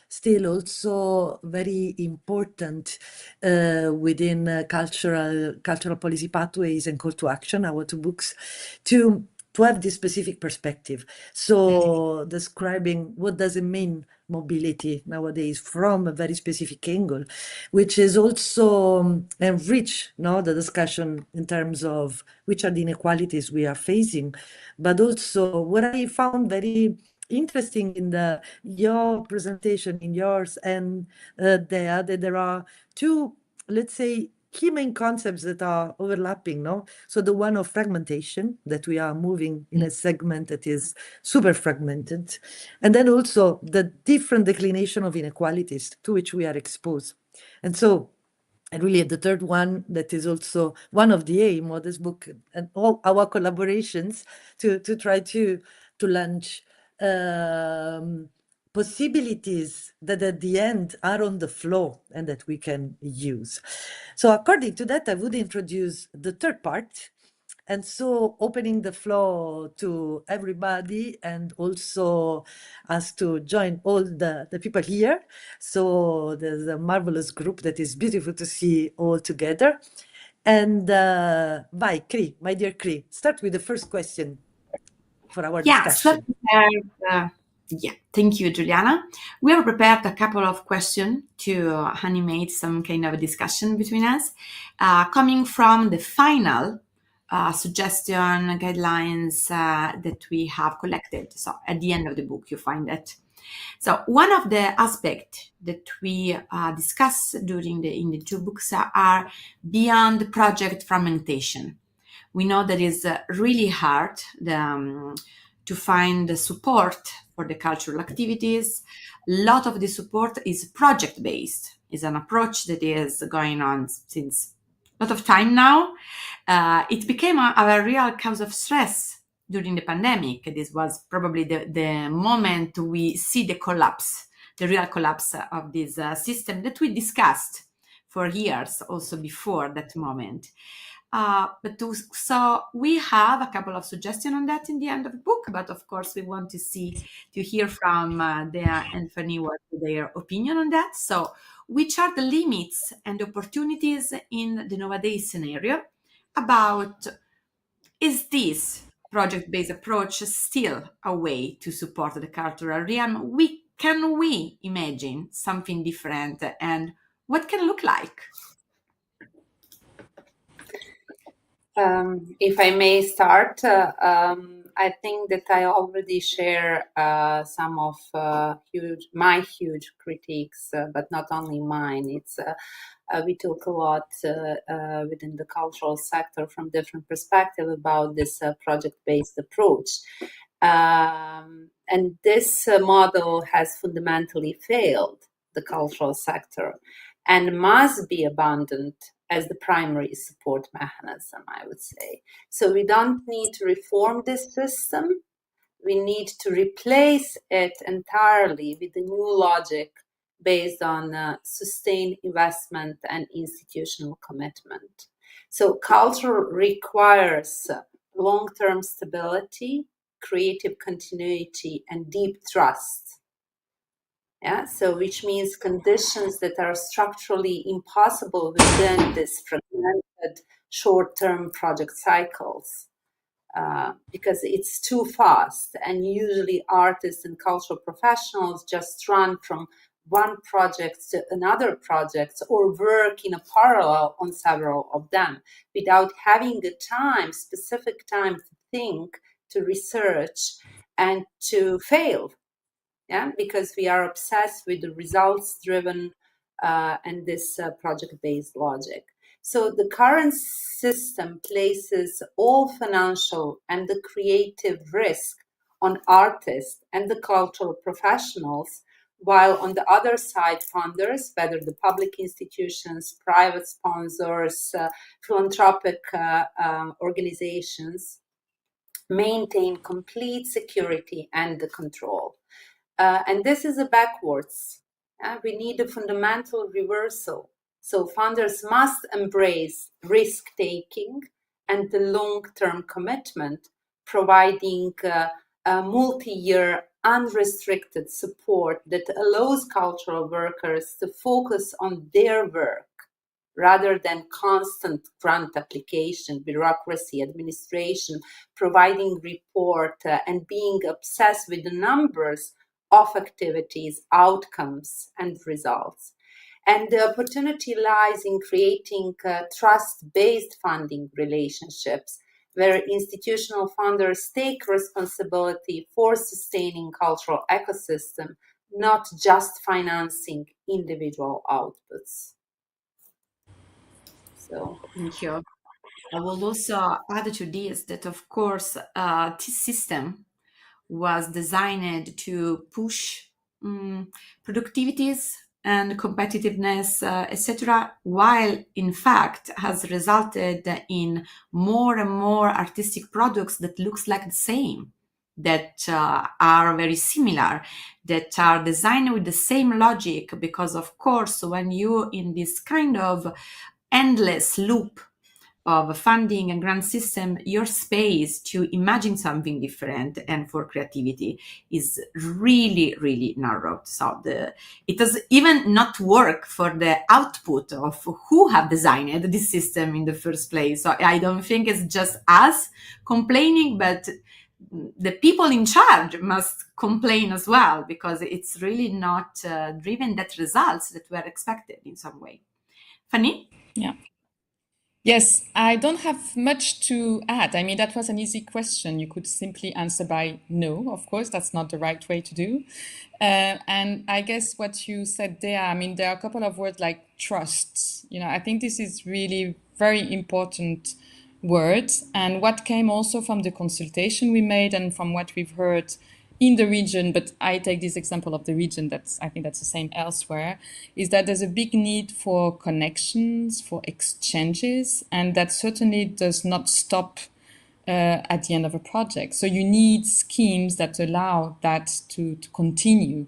still also very important within cultural policy pathways and call to action, our two books, to have this specific perspective. So describing what does it mean mobility nowadays from a very specific angle, which is also enrich the discussion in terms of which are the inequalities we are facing, but also what I found very interesting in your presentation, in yours and there are two, let's say, key main concepts that are overlapping, no? So the one of fragmentation, that we are moving in a segment that is super fragmented, and then also the different declination of inequalities to which we are exposed. And really the third one, that is also one of the aim of this book and all our collaborations to try to launch possibilities that at the end are on the floor and that we can use. So according to that, I would introduce the third part, and so opening the floor to everybody and also us to join all the people here. So there's a marvelous group that is beautiful to see all together. And vai, Kri, my dear Kri, start with the first question for our discussion. Thank you, Juliana. We have prepared a couple of questions to animate some kind of a discussion between us, coming from the final suggestion guidelines that we have collected. So at the end of the book, you find that. So one of the aspects that we discuss in the two books are beyond project fragmentation. We know that it's really hard to find the support for the cultural activities. A lot of the support is project-based. It's an approach that is going on since a lot of time now. It became a real cause of stress during the pandemic. This was probably the moment we see the real collapse of this system that we discussed for years also before that moment. So we have a couple of suggestions on that in the end of the book, but of course we want to hear from Dea and Fanny what their opinion on that. So which are the limits and opportunities in the nowadays scenario about, is this project-based approach still a way to support the cultural realm? Can we imagine something different, and what can it look like? If I may start, I think that I already share some of my huge critiques, but not only mine. It's we talk a lot within the cultural sector from different perspectives about this project-based approach. And this model has fundamentally failed the cultural sector and must be abandoned as the primary support mechanism, I would say. So we don't need to reform this system. We need to replace it entirely with a new logic based on sustained investment and institutional commitment. So culture requires long-term stability, creative continuity, and deep trust. So which means conditions that are structurally impossible within this fragmented short-term project cycles, because it's too fast, and usually artists and cultural professionals just run from one project to another project or work in a parallel on several of them without having a specific time to think, to research, and to fail. Because we are obsessed with the results-driven and this project-based logic. So the current system places all financial and the creative risk on artists and the cultural professionals, while on the other side, funders, whether the public institutions, private sponsors, philanthropic organizations, maintain complete security and the control. And this is a backwards. We need a fundamental reversal. So funders must embrace risk-taking and the long-term commitment, providing a multi-year unrestricted support that allows cultural workers to focus on their work rather than constant grant application, bureaucracy, administration, providing report, and being obsessed with the numbers of activities, outcomes, and results. And the opportunity lies in creating trust-based funding relationships where institutional funders take responsibility for sustaining cultural ecosystem, not just financing individual outputs. So thank you. I will also add to this that, of course, this system was designed to push productivities and competitiveness, etc., while in fact has resulted in more and more artistic products that looks like the same, that are very similar, that are designed with the same logic, because of course when you in this kind of endless loop of funding and grant system, your space to imagine something different and for creativity is really, really narrowed. So it does even not work for the output of who have designed this system in the first place. So I don't think it's just us complaining, but the people in charge must complain as well, because it's really not driven that results that were expected in some way. Fanny? Yeah. Yes, I don't have much to add. I mean, that was an easy question. You could simply answer by no. Of course, that's not the right way to do. And I guess what you said there, I mean, there are a couple of words like trust. I think this is really very important words. And what came also from the consultation we made and from what we've heard in the region, but I take this example of the region, I think that's the same elsewhere, is that there's a big need for connections, for exchanges, and that certainly does not stop at the end of a project. So you need schemes that allow that to continue.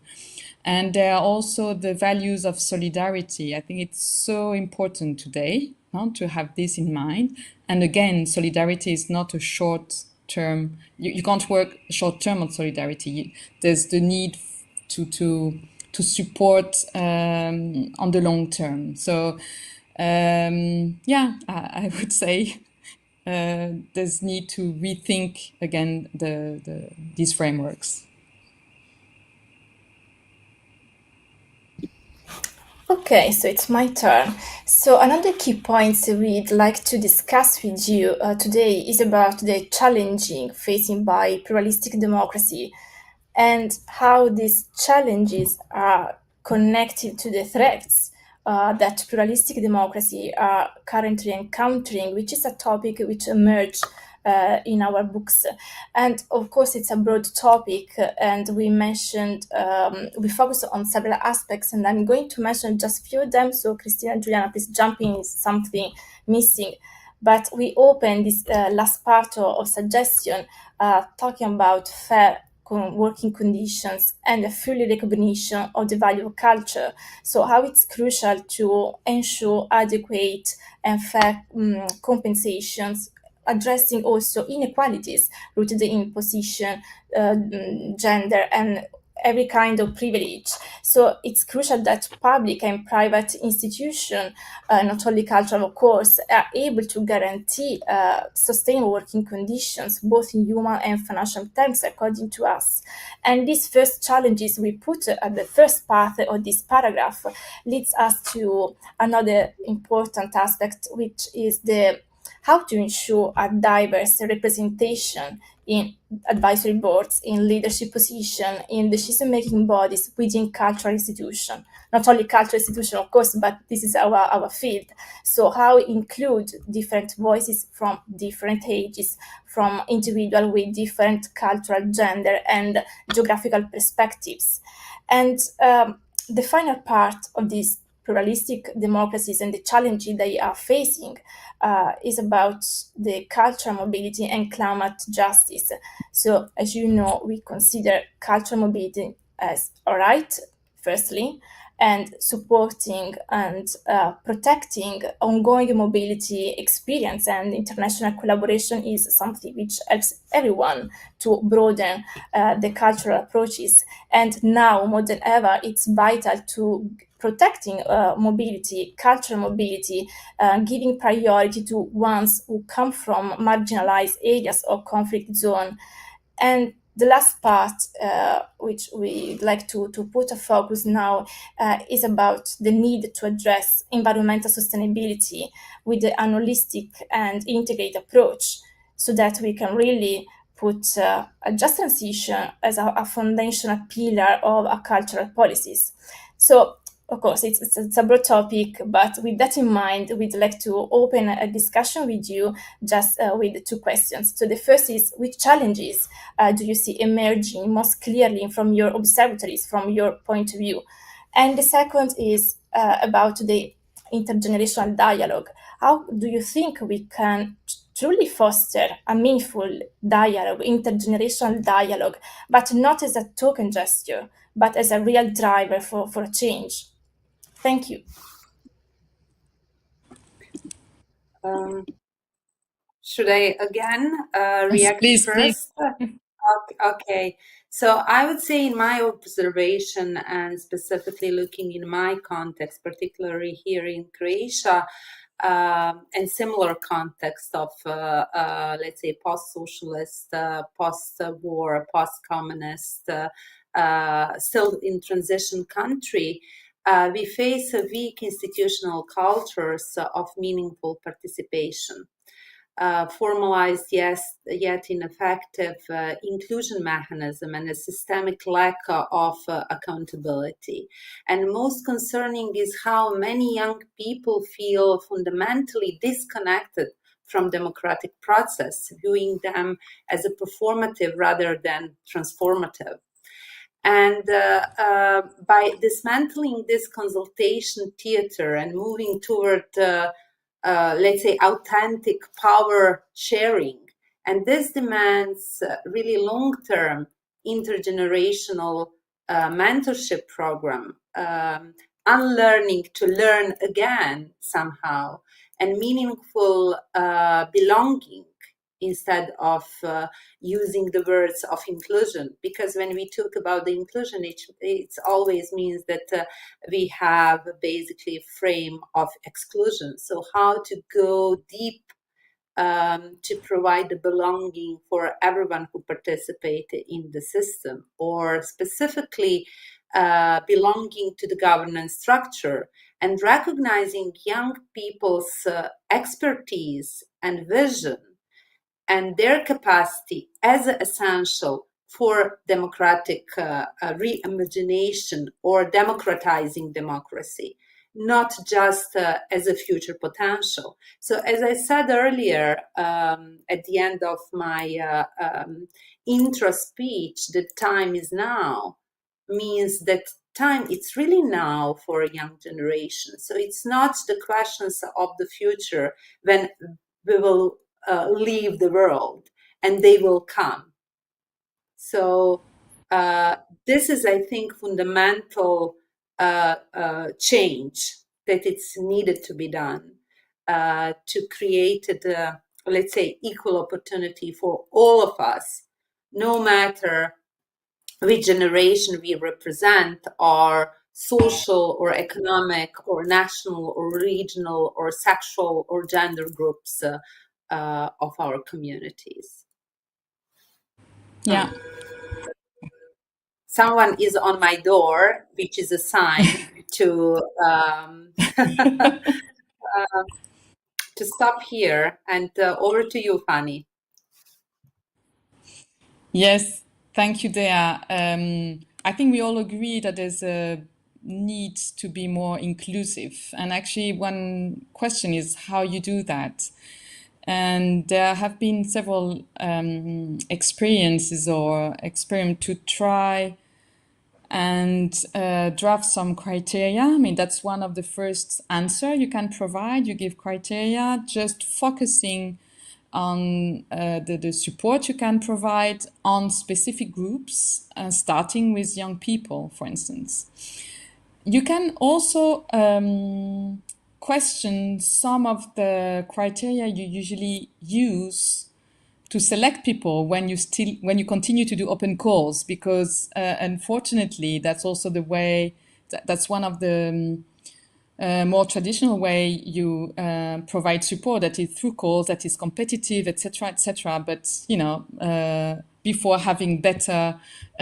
And there are also the values of solidarity. I think it's so important today to have this in mind. And again, solidarity is not a short term. You can't work short term on solidarity. There's the need to support on the long term. So I would say there's need to rethink again these frameworks. Okay, so it's my turn. So another key points we'd like to discuss with you today is about the challenging facing by pluralistic democracy and how these challenges are connected to the threats that pluralistic democracy are currently encountering, which is a topic which emerged in our books. And of course, it's a broad topic, and we focus on several aspects, and I'm going to mention just a few of them. So Christina and Juliana, please jump in if something missing. But we open this last part of suggestion talking about fair working conditions and a full recognition of the value of culture. So how it's crucial to ensure adequate and fair compensations, addressing also inequalities rooted in position, gender, and every kind of privilege. So it's crucial that public and private institutions, not only cultural, of course, are able to guarantee sustainable working conditions, both in human and financial terms, according to us. And these first challenges we put at the first part of this paragraph leads us to another important aspect, which is how to ensure a diverse representation in advisory boards, in leadership positions, in decision-making bodies within cultural institutions. Not only cultural institutions, of course, but this is our field. So how include different voices from different ages, from individuals with different cultural, gender, and geographical perspectives. And the final part of this pluralistic democracies and the challenges they are facing is about the cultural mobility and climate justice. So, as you know, we consider cultural mobility as a right, firstly, and supporting and protecting ongoing mobility experience and international collaboration is something which helps everyone to broaden the cultural approaches. And now, more than ever, it's vital to protecting mobility, cultural mobility, giving priority to ones who come from marginalized areas or conflict zone. And the last part, which we'd like to put a focus now, is about the need to address environmental sustainability with an holistic and integrated approach, so that we can really put a just transition as a foundational pillar of our cultural policies. So of course, it's a broad topic, but with that in mind, we'd like to open a discussion with you just with two questions. So the first is, which challenges do you see emerging most clearly from your observatories, from your point of view? And the second is about the intergenerational dialogue. How do you think we can truly foster a meaningful dialogue, intergenerational dialogue, but not as a token gesture, but as a real driver for change? Thank you. Should I again Yes, react please. first? Okay. So I would say, in my observation, and specifically looking in my context, particularly here in Croatia, and similar context of, let's say, post-socialist, post-war, post-communist, still in transition country, we face a weak institutional cultures of meaningful participation. Formalized, yes, yet ineffective inclusion mechanism, and a systemic lack of accountability. And most concerning is how many young people feel fundamentally disconnected from democratic process, viewing them as a performative rather than transformative. And by dismantling this consultation theater and moving toward let's say, authentic power sharing. And this demands really long-term intergenerational mentorship program, unlearning to learn again somehow, and meaningful belonging instead of using the words of inclusion. Because when we talk about the inclusion, it always means that we have basically a frame of exclusion. So how to go deep to provide the belonging for everyone who participated in the system, or specifically belonging to the governance structure, and recognizing young people's expertise and vision and their capacity as essential for democratic reimagination or democratizing democracy, not just as a future potential. So, as I said earlier, at the end of my intro speech, the time is now, means that time, it's really now for a young generation. So it's not the questions of the future when we will leave the world, and they will come. So this is, I think, fundamental change that it's needed to be done to create the, let's say, equal opportunity for all of us, no matter which generation we represent, or social or economic or national or regional or sexual or gender groups of our communities. Yeah. Someone is on my door, which is a sign to to stop here. And over to you, Fanny. Yes, thank you, Dea. I think we all agree that there's a need to be more inclusive. And actually, one question is how you do that. And there have been several experiences or experiments to try and draft some criteria. I mean, that's one of the first answer you can provide. You give criteria, just focusing on the support you can provide on specific groups, starting with young people, for instance. You can also question some of the criteria you usually use to select people when you continue to do open calls, because unfortunately that's also the way, that's one of the more traditional way you provide support, that is through calls, that is competitive, etc., etc. But before having better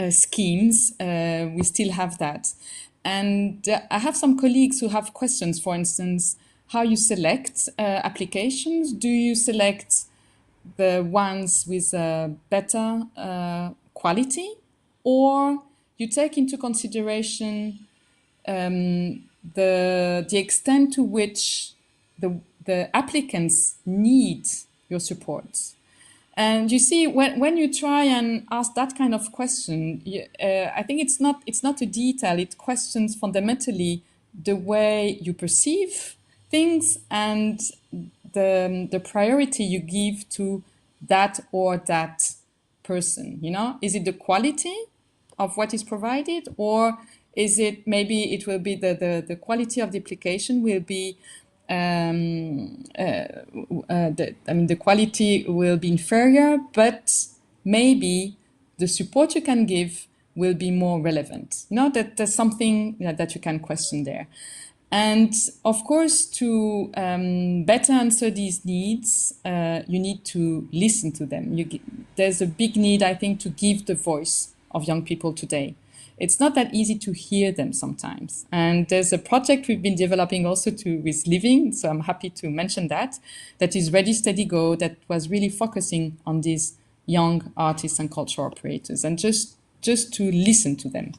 schemes, we still have that. And I have some colleagues who have questions. For instance, how you select applications? Do you select the ones with better quality, or you take into consideration the extent to which the applicants need your support. And you see, when you try and ask that kind of question, I think it's not a detail. It questions fundamentally the way you perceive things and the priority you give to that or that person. You know, is it the quality of what is provided, or is it maybe it will be the quality of the application will be the quality will be inferior, but maybe the support you can give will be more relevant. You know, that there's something that you can question there. And of course, to better answer these needs, you need to listen to them. There's a big need, I think, to give the voice of young people today. It's not that easy to hear them sometimes. And there's a project we've been developing also with Living, so I'm happy to mention that is Ready, Steady, Go, that was really focusing on these young artists and cultural operators, and just to listen to them.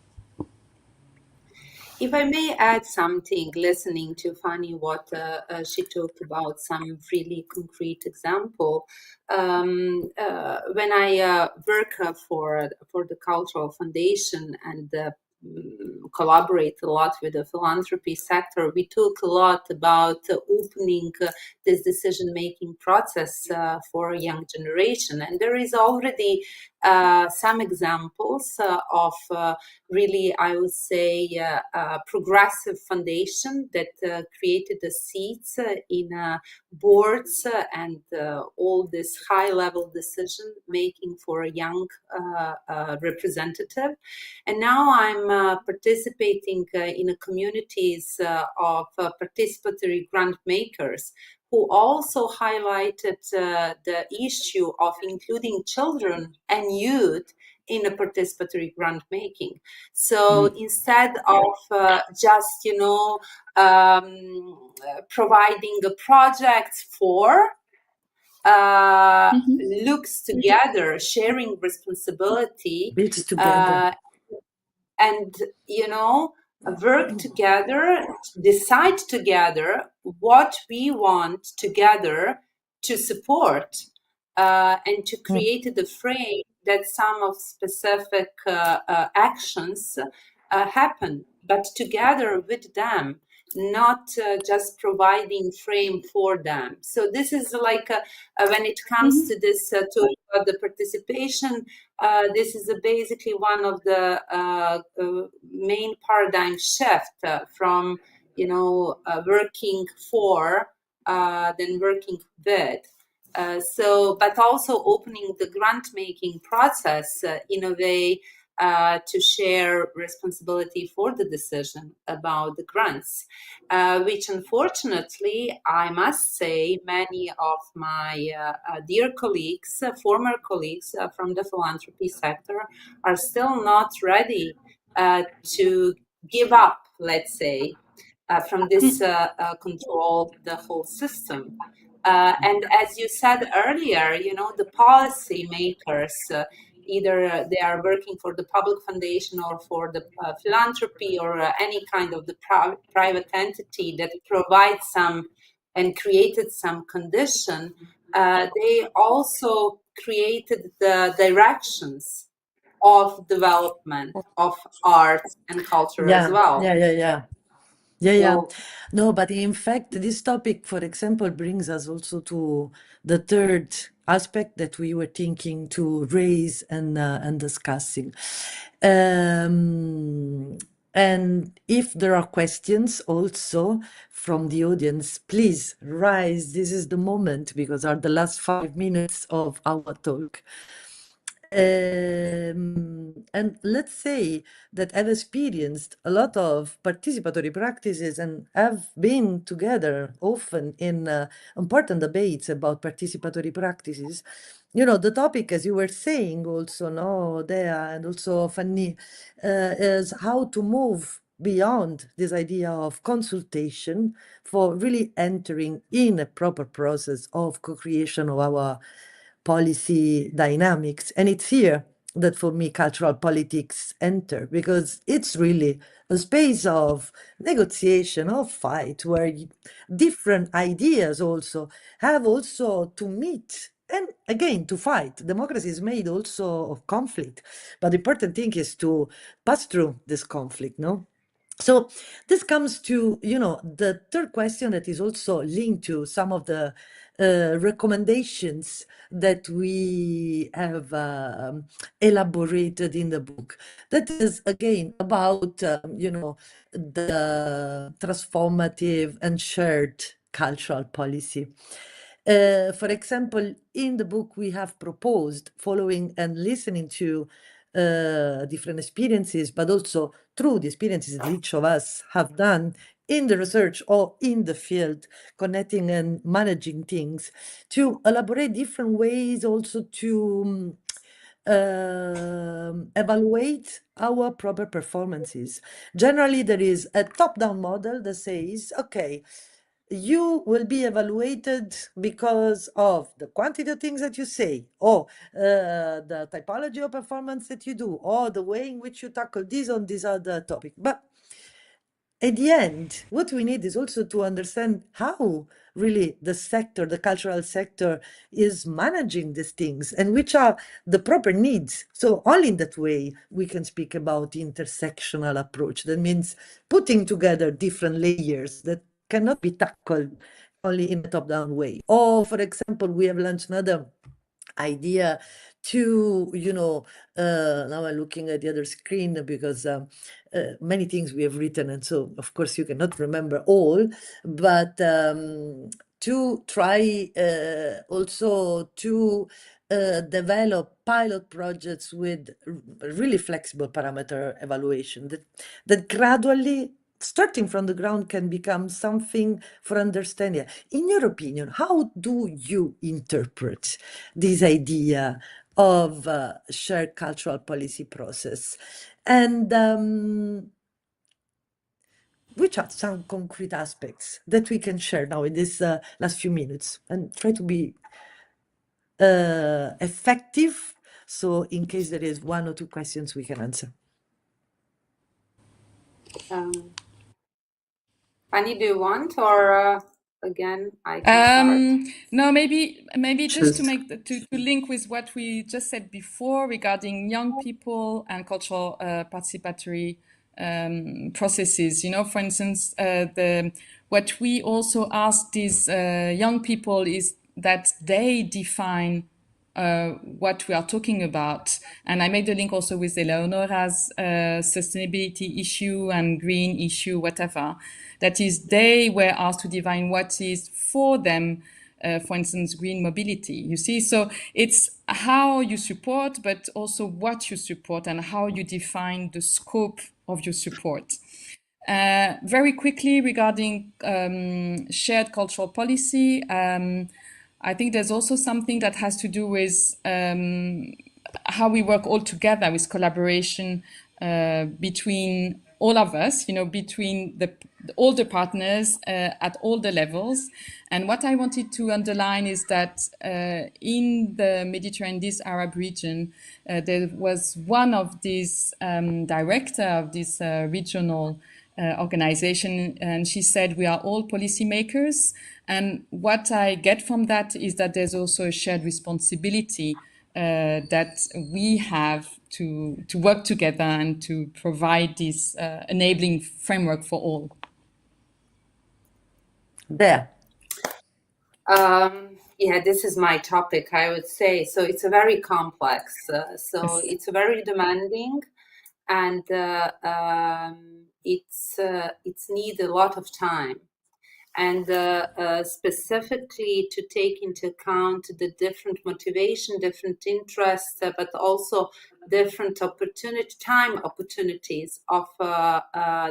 If I may add something, listening to Fanny, what she talked about, some really concrete example. When I work for the Cultural Foundation and collaborate a lot with the philanthropy sector, we talk a lot about opening this decision-making process for a young generation. And there is already some examples of really, I would say, progressive foundation that created the seats in boards and all this high-level decision-making for a young representative. And now I'm participating in a communities of participatory grant makers who also highlighted the issue of including children and youth in a participatory grant making. So instead of just, providing a project for looks together, sharing responsibility, Builds together. and work together, decide together what we want together to support, and to create the frame that some of specific actions happen, but together with them, not just providing frame for them. So this is like when it comes to this talk about the participation, this is basically one of the main paradigm shift from working for then working with. But also opening the grant making process in a way to share responsibility for the decision about the grants, which unfortunately, I must say, many of my dear colleagues, former colleagues from the philanthropy sector are still not ready to give up, let's say, from this control the whole system. And as you said earlier, the policy makers, either they are working for the public foundation or for the philanthropy or any kind of the private entity that provides some and created some condition, they also created the directions of development of art and culture as well. Yeah. No, but in fact, this topic, for example, brings us also to the third aspect that we were thinking to raise and discussing. And if there are questions also from the audience, please rise. This is the moment, because are the last 5 minutes of our talk. And let's say that I've experienced a lot of participatory practices and have been together often in important debates about participatory practices. The topic, as you were saying also, no, Dea, and also Fanny, is how to move beyond this idea of consultation for really entering in a proper process of co-creation of our policy dynamics. And it's here that for me cultural politics enter, because it's really a space of negotiation, of fight, where different ideas also have also to meet and again to fight. Democracy is made also of conflict, but the important thing is to pass through this conflict, no? So this comes to, the third question that is also linked to some of the recommendations that we have elaborated in the book. That is, again, about, the transformative and shared cultural policy. For example, in the book, we have proposed, following and listening to different experiences, but also through the experiences that each of us have done in the research or in the field, connecting and managing things, to elaborate different ways also to evaluate our proper performances. Generally, there is a top-down model that says, okay, you will be evaluated because of the quantity of things that you say, or the typology of performance that you do, or the way in which you tackle this on this other topic. But at the end, what we need is also to understand how really the sector, the cultural sector, is managing these things and which are the proper needs. So only in that way we can speak about intersectional approach. That means putting together different layers that cannot be tackled only in a top-down way. Or, for example, we have launched another idea to, now I'm looking at the other screen because many things we have written, and so of course you cannot remember all, but to try also to develop pilot projects with really flexible parameter evaluation that gradually, starting from the ground, can become something for understanding. In your opinion, how do you interpret this idea of shared cultural policy process? And which are some concrete aspects that we can share now in this last few minutes, and try to be effective, so in case there is one or two questions we can answer. Fanny, do you want, or again, I can start? No, maybe just to make to link with what we just said before regarding young people and cultural participatory processes. For instance, what we also ask these young people is that they define what we are talking about. And I made the link also with Eleonora's sustainability issue and green issue, whatever. That is, they were asked to define what is for them, for instance, green mobility. You see, so it's how you support, but also what you support and how you define the scope of your support. Very quickly regarding shared cultural policy, I think there's also something that has to do with how we work all together with collaboration between all of us, between all the partners at all the levels. And what I wanted to underline is that in the Mediterranean, this Arab region, there was one of these director of this regional organization, and she said, we are all policymakers. And what I get from that is that there's also a shared responsibility that we have to work together and to provide this enabling framework for all. There. Yeah, this is my topic, I would say. So it's a very complex, Yes. it's very demanding, and it's need a lot of time. And specifically to take into account the different motivation, different interests, but also different time opportunities of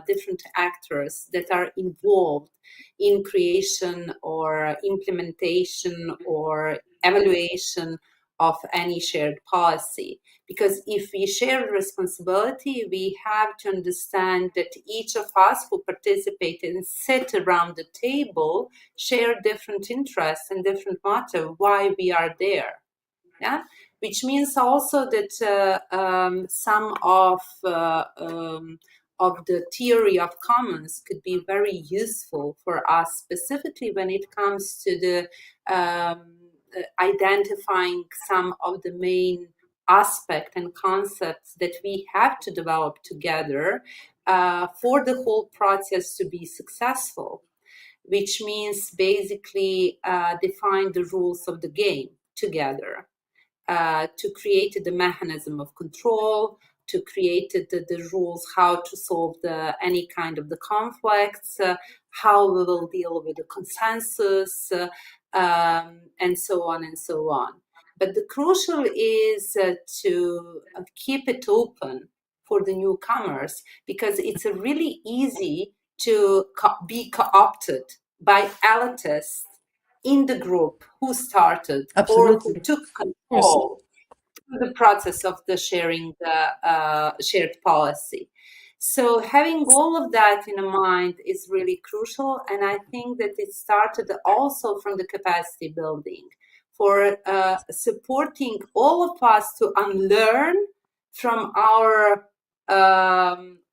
different actors that are involved in creation or implementation or evaluation of any shared policy. Because if we share responsibility, we have to understand that each of us who participate and sit around the table share different interests and different motive why we are there. Yeah, which means also that some of the theory of commons could be very useful for us, specifically when it comes to the identifying some of the main aspects and concepts that we have to develop together for the whole process to be successful, which means basically define the rules of the game together, to create the mechanism of control, to create the rules how to solve any kind of the conflicts, how we will deal with the consensus, and so on and so on. But the crucial is to keep it open for the newcomers, because it's really easy to be co-opted by elitists in the group who started or who Absolutely. took Of course. control through the process of the sharing the shared policy. So having all of that in mind is really crucial, and I think that it started also from the capacity building for supporting all of us to unlearn from our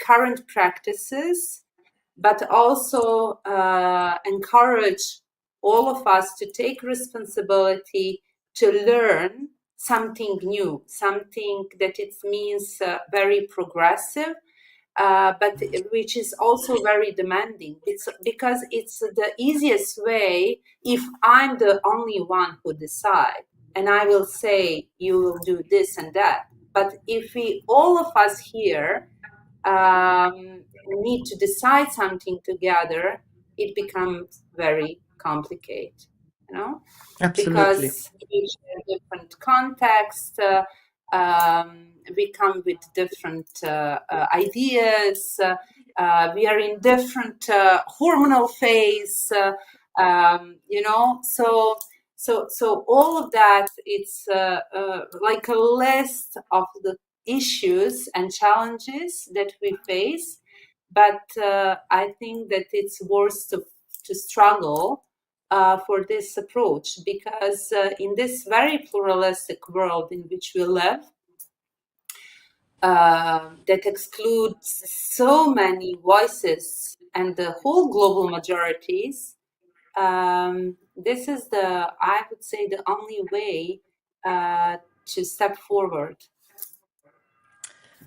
current practices, but also encourage all of us to take responsibility to learn something new, something that it means very progressive, but which is also very demanding. It's because it's the easiest way if I'm the only one who decide, and I will say you will do this and that. But if we, all of us here, need to decide something together, it becomes very complicated, you know, Absolutely. because we share different contexts, we come with different ideas, we are in different hormonal phase, you know, so all of that, it's like a list of the issues and challenges that we face, but I think that it's worth to struggle for this approach, because in this very pluralistic world in which we live, that excludes so many voices and the whole global majorities, this is I would say, the only way to step forward.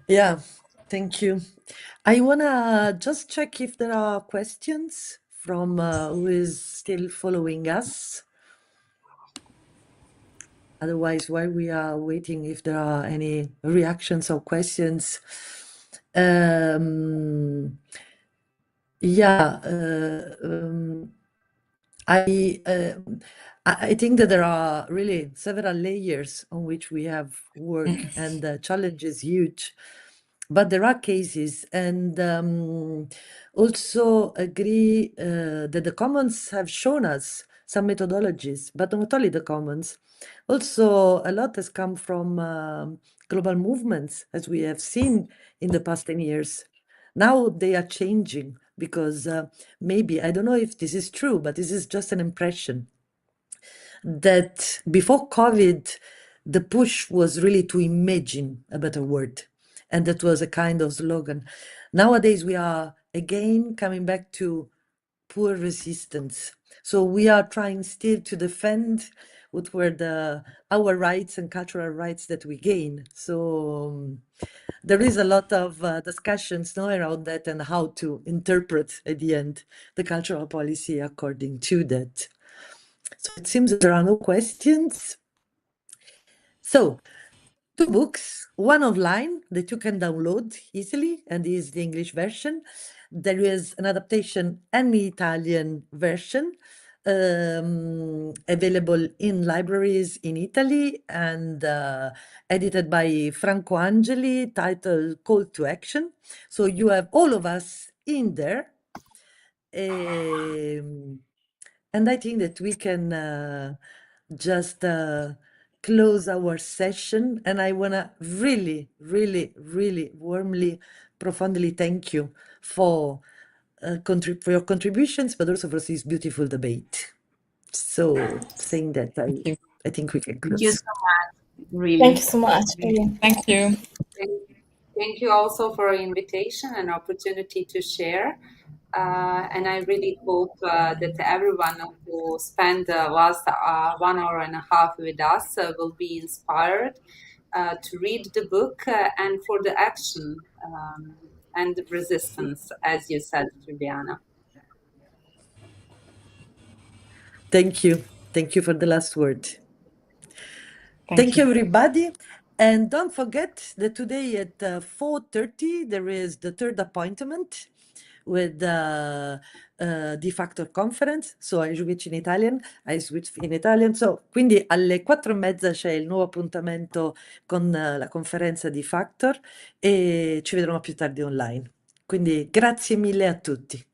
Yeah, thank you. I wanna just check if there are questions from who is still following us. Otherwise, while we are waiting, if there are any reactions or questions. Yeah, I think that there are really several layers on which we have work, and the challenge is huge. But there are cases, and also agree that the commons have shown us some methodologies, but not only the commons. Also, a lot has come from global movements, as we have seen in the past 10 years. Now they are changing because maybe, I don't know if this is true, but this is just an impression, that before COVID, the push was really to imagine a better world. And that was a kind of slogan. Nowadays, we are again coming back to poor resistance. So we are trying still to defend what were our rights and cultural rights that we gain. So there is a lot of discussions now around that and how to interpret at the end the cultural policy according to that. So it seems that there are no questions. So 2 books, one online that you can download easily, and is the English version. There is an adaptation and the Italian version available in libraries in Italy, and edited by Franco Angeli, titled Call to Action. So you have all of us in there. And I think that we can just close our session. And I want to really, really, really warmly, profoundly thank you for your contributions, but also for this beautiful debate. So saying that, Thank you. I think we can Thank you close. so much. really. Thank you so much. Really. Thank you. Thank you also for your invitation and opportunity to share. And I really hope that everyone who spent the last 1.5 hours with us will be inspired to read the book and for the action and resistance, as you said, Juliana. Thank you. Thank you for the last word. Thank Thank you, you. everybody. And don't forget that today at 4:30, there is the third appointment with the Factor Conference. So I switch in Italian, So, quindi alle 4:30 c'è il nuovo appuntamento con la conferenza di Factor e ci vedremo più tardi online. Quindi grazie mille a tutti.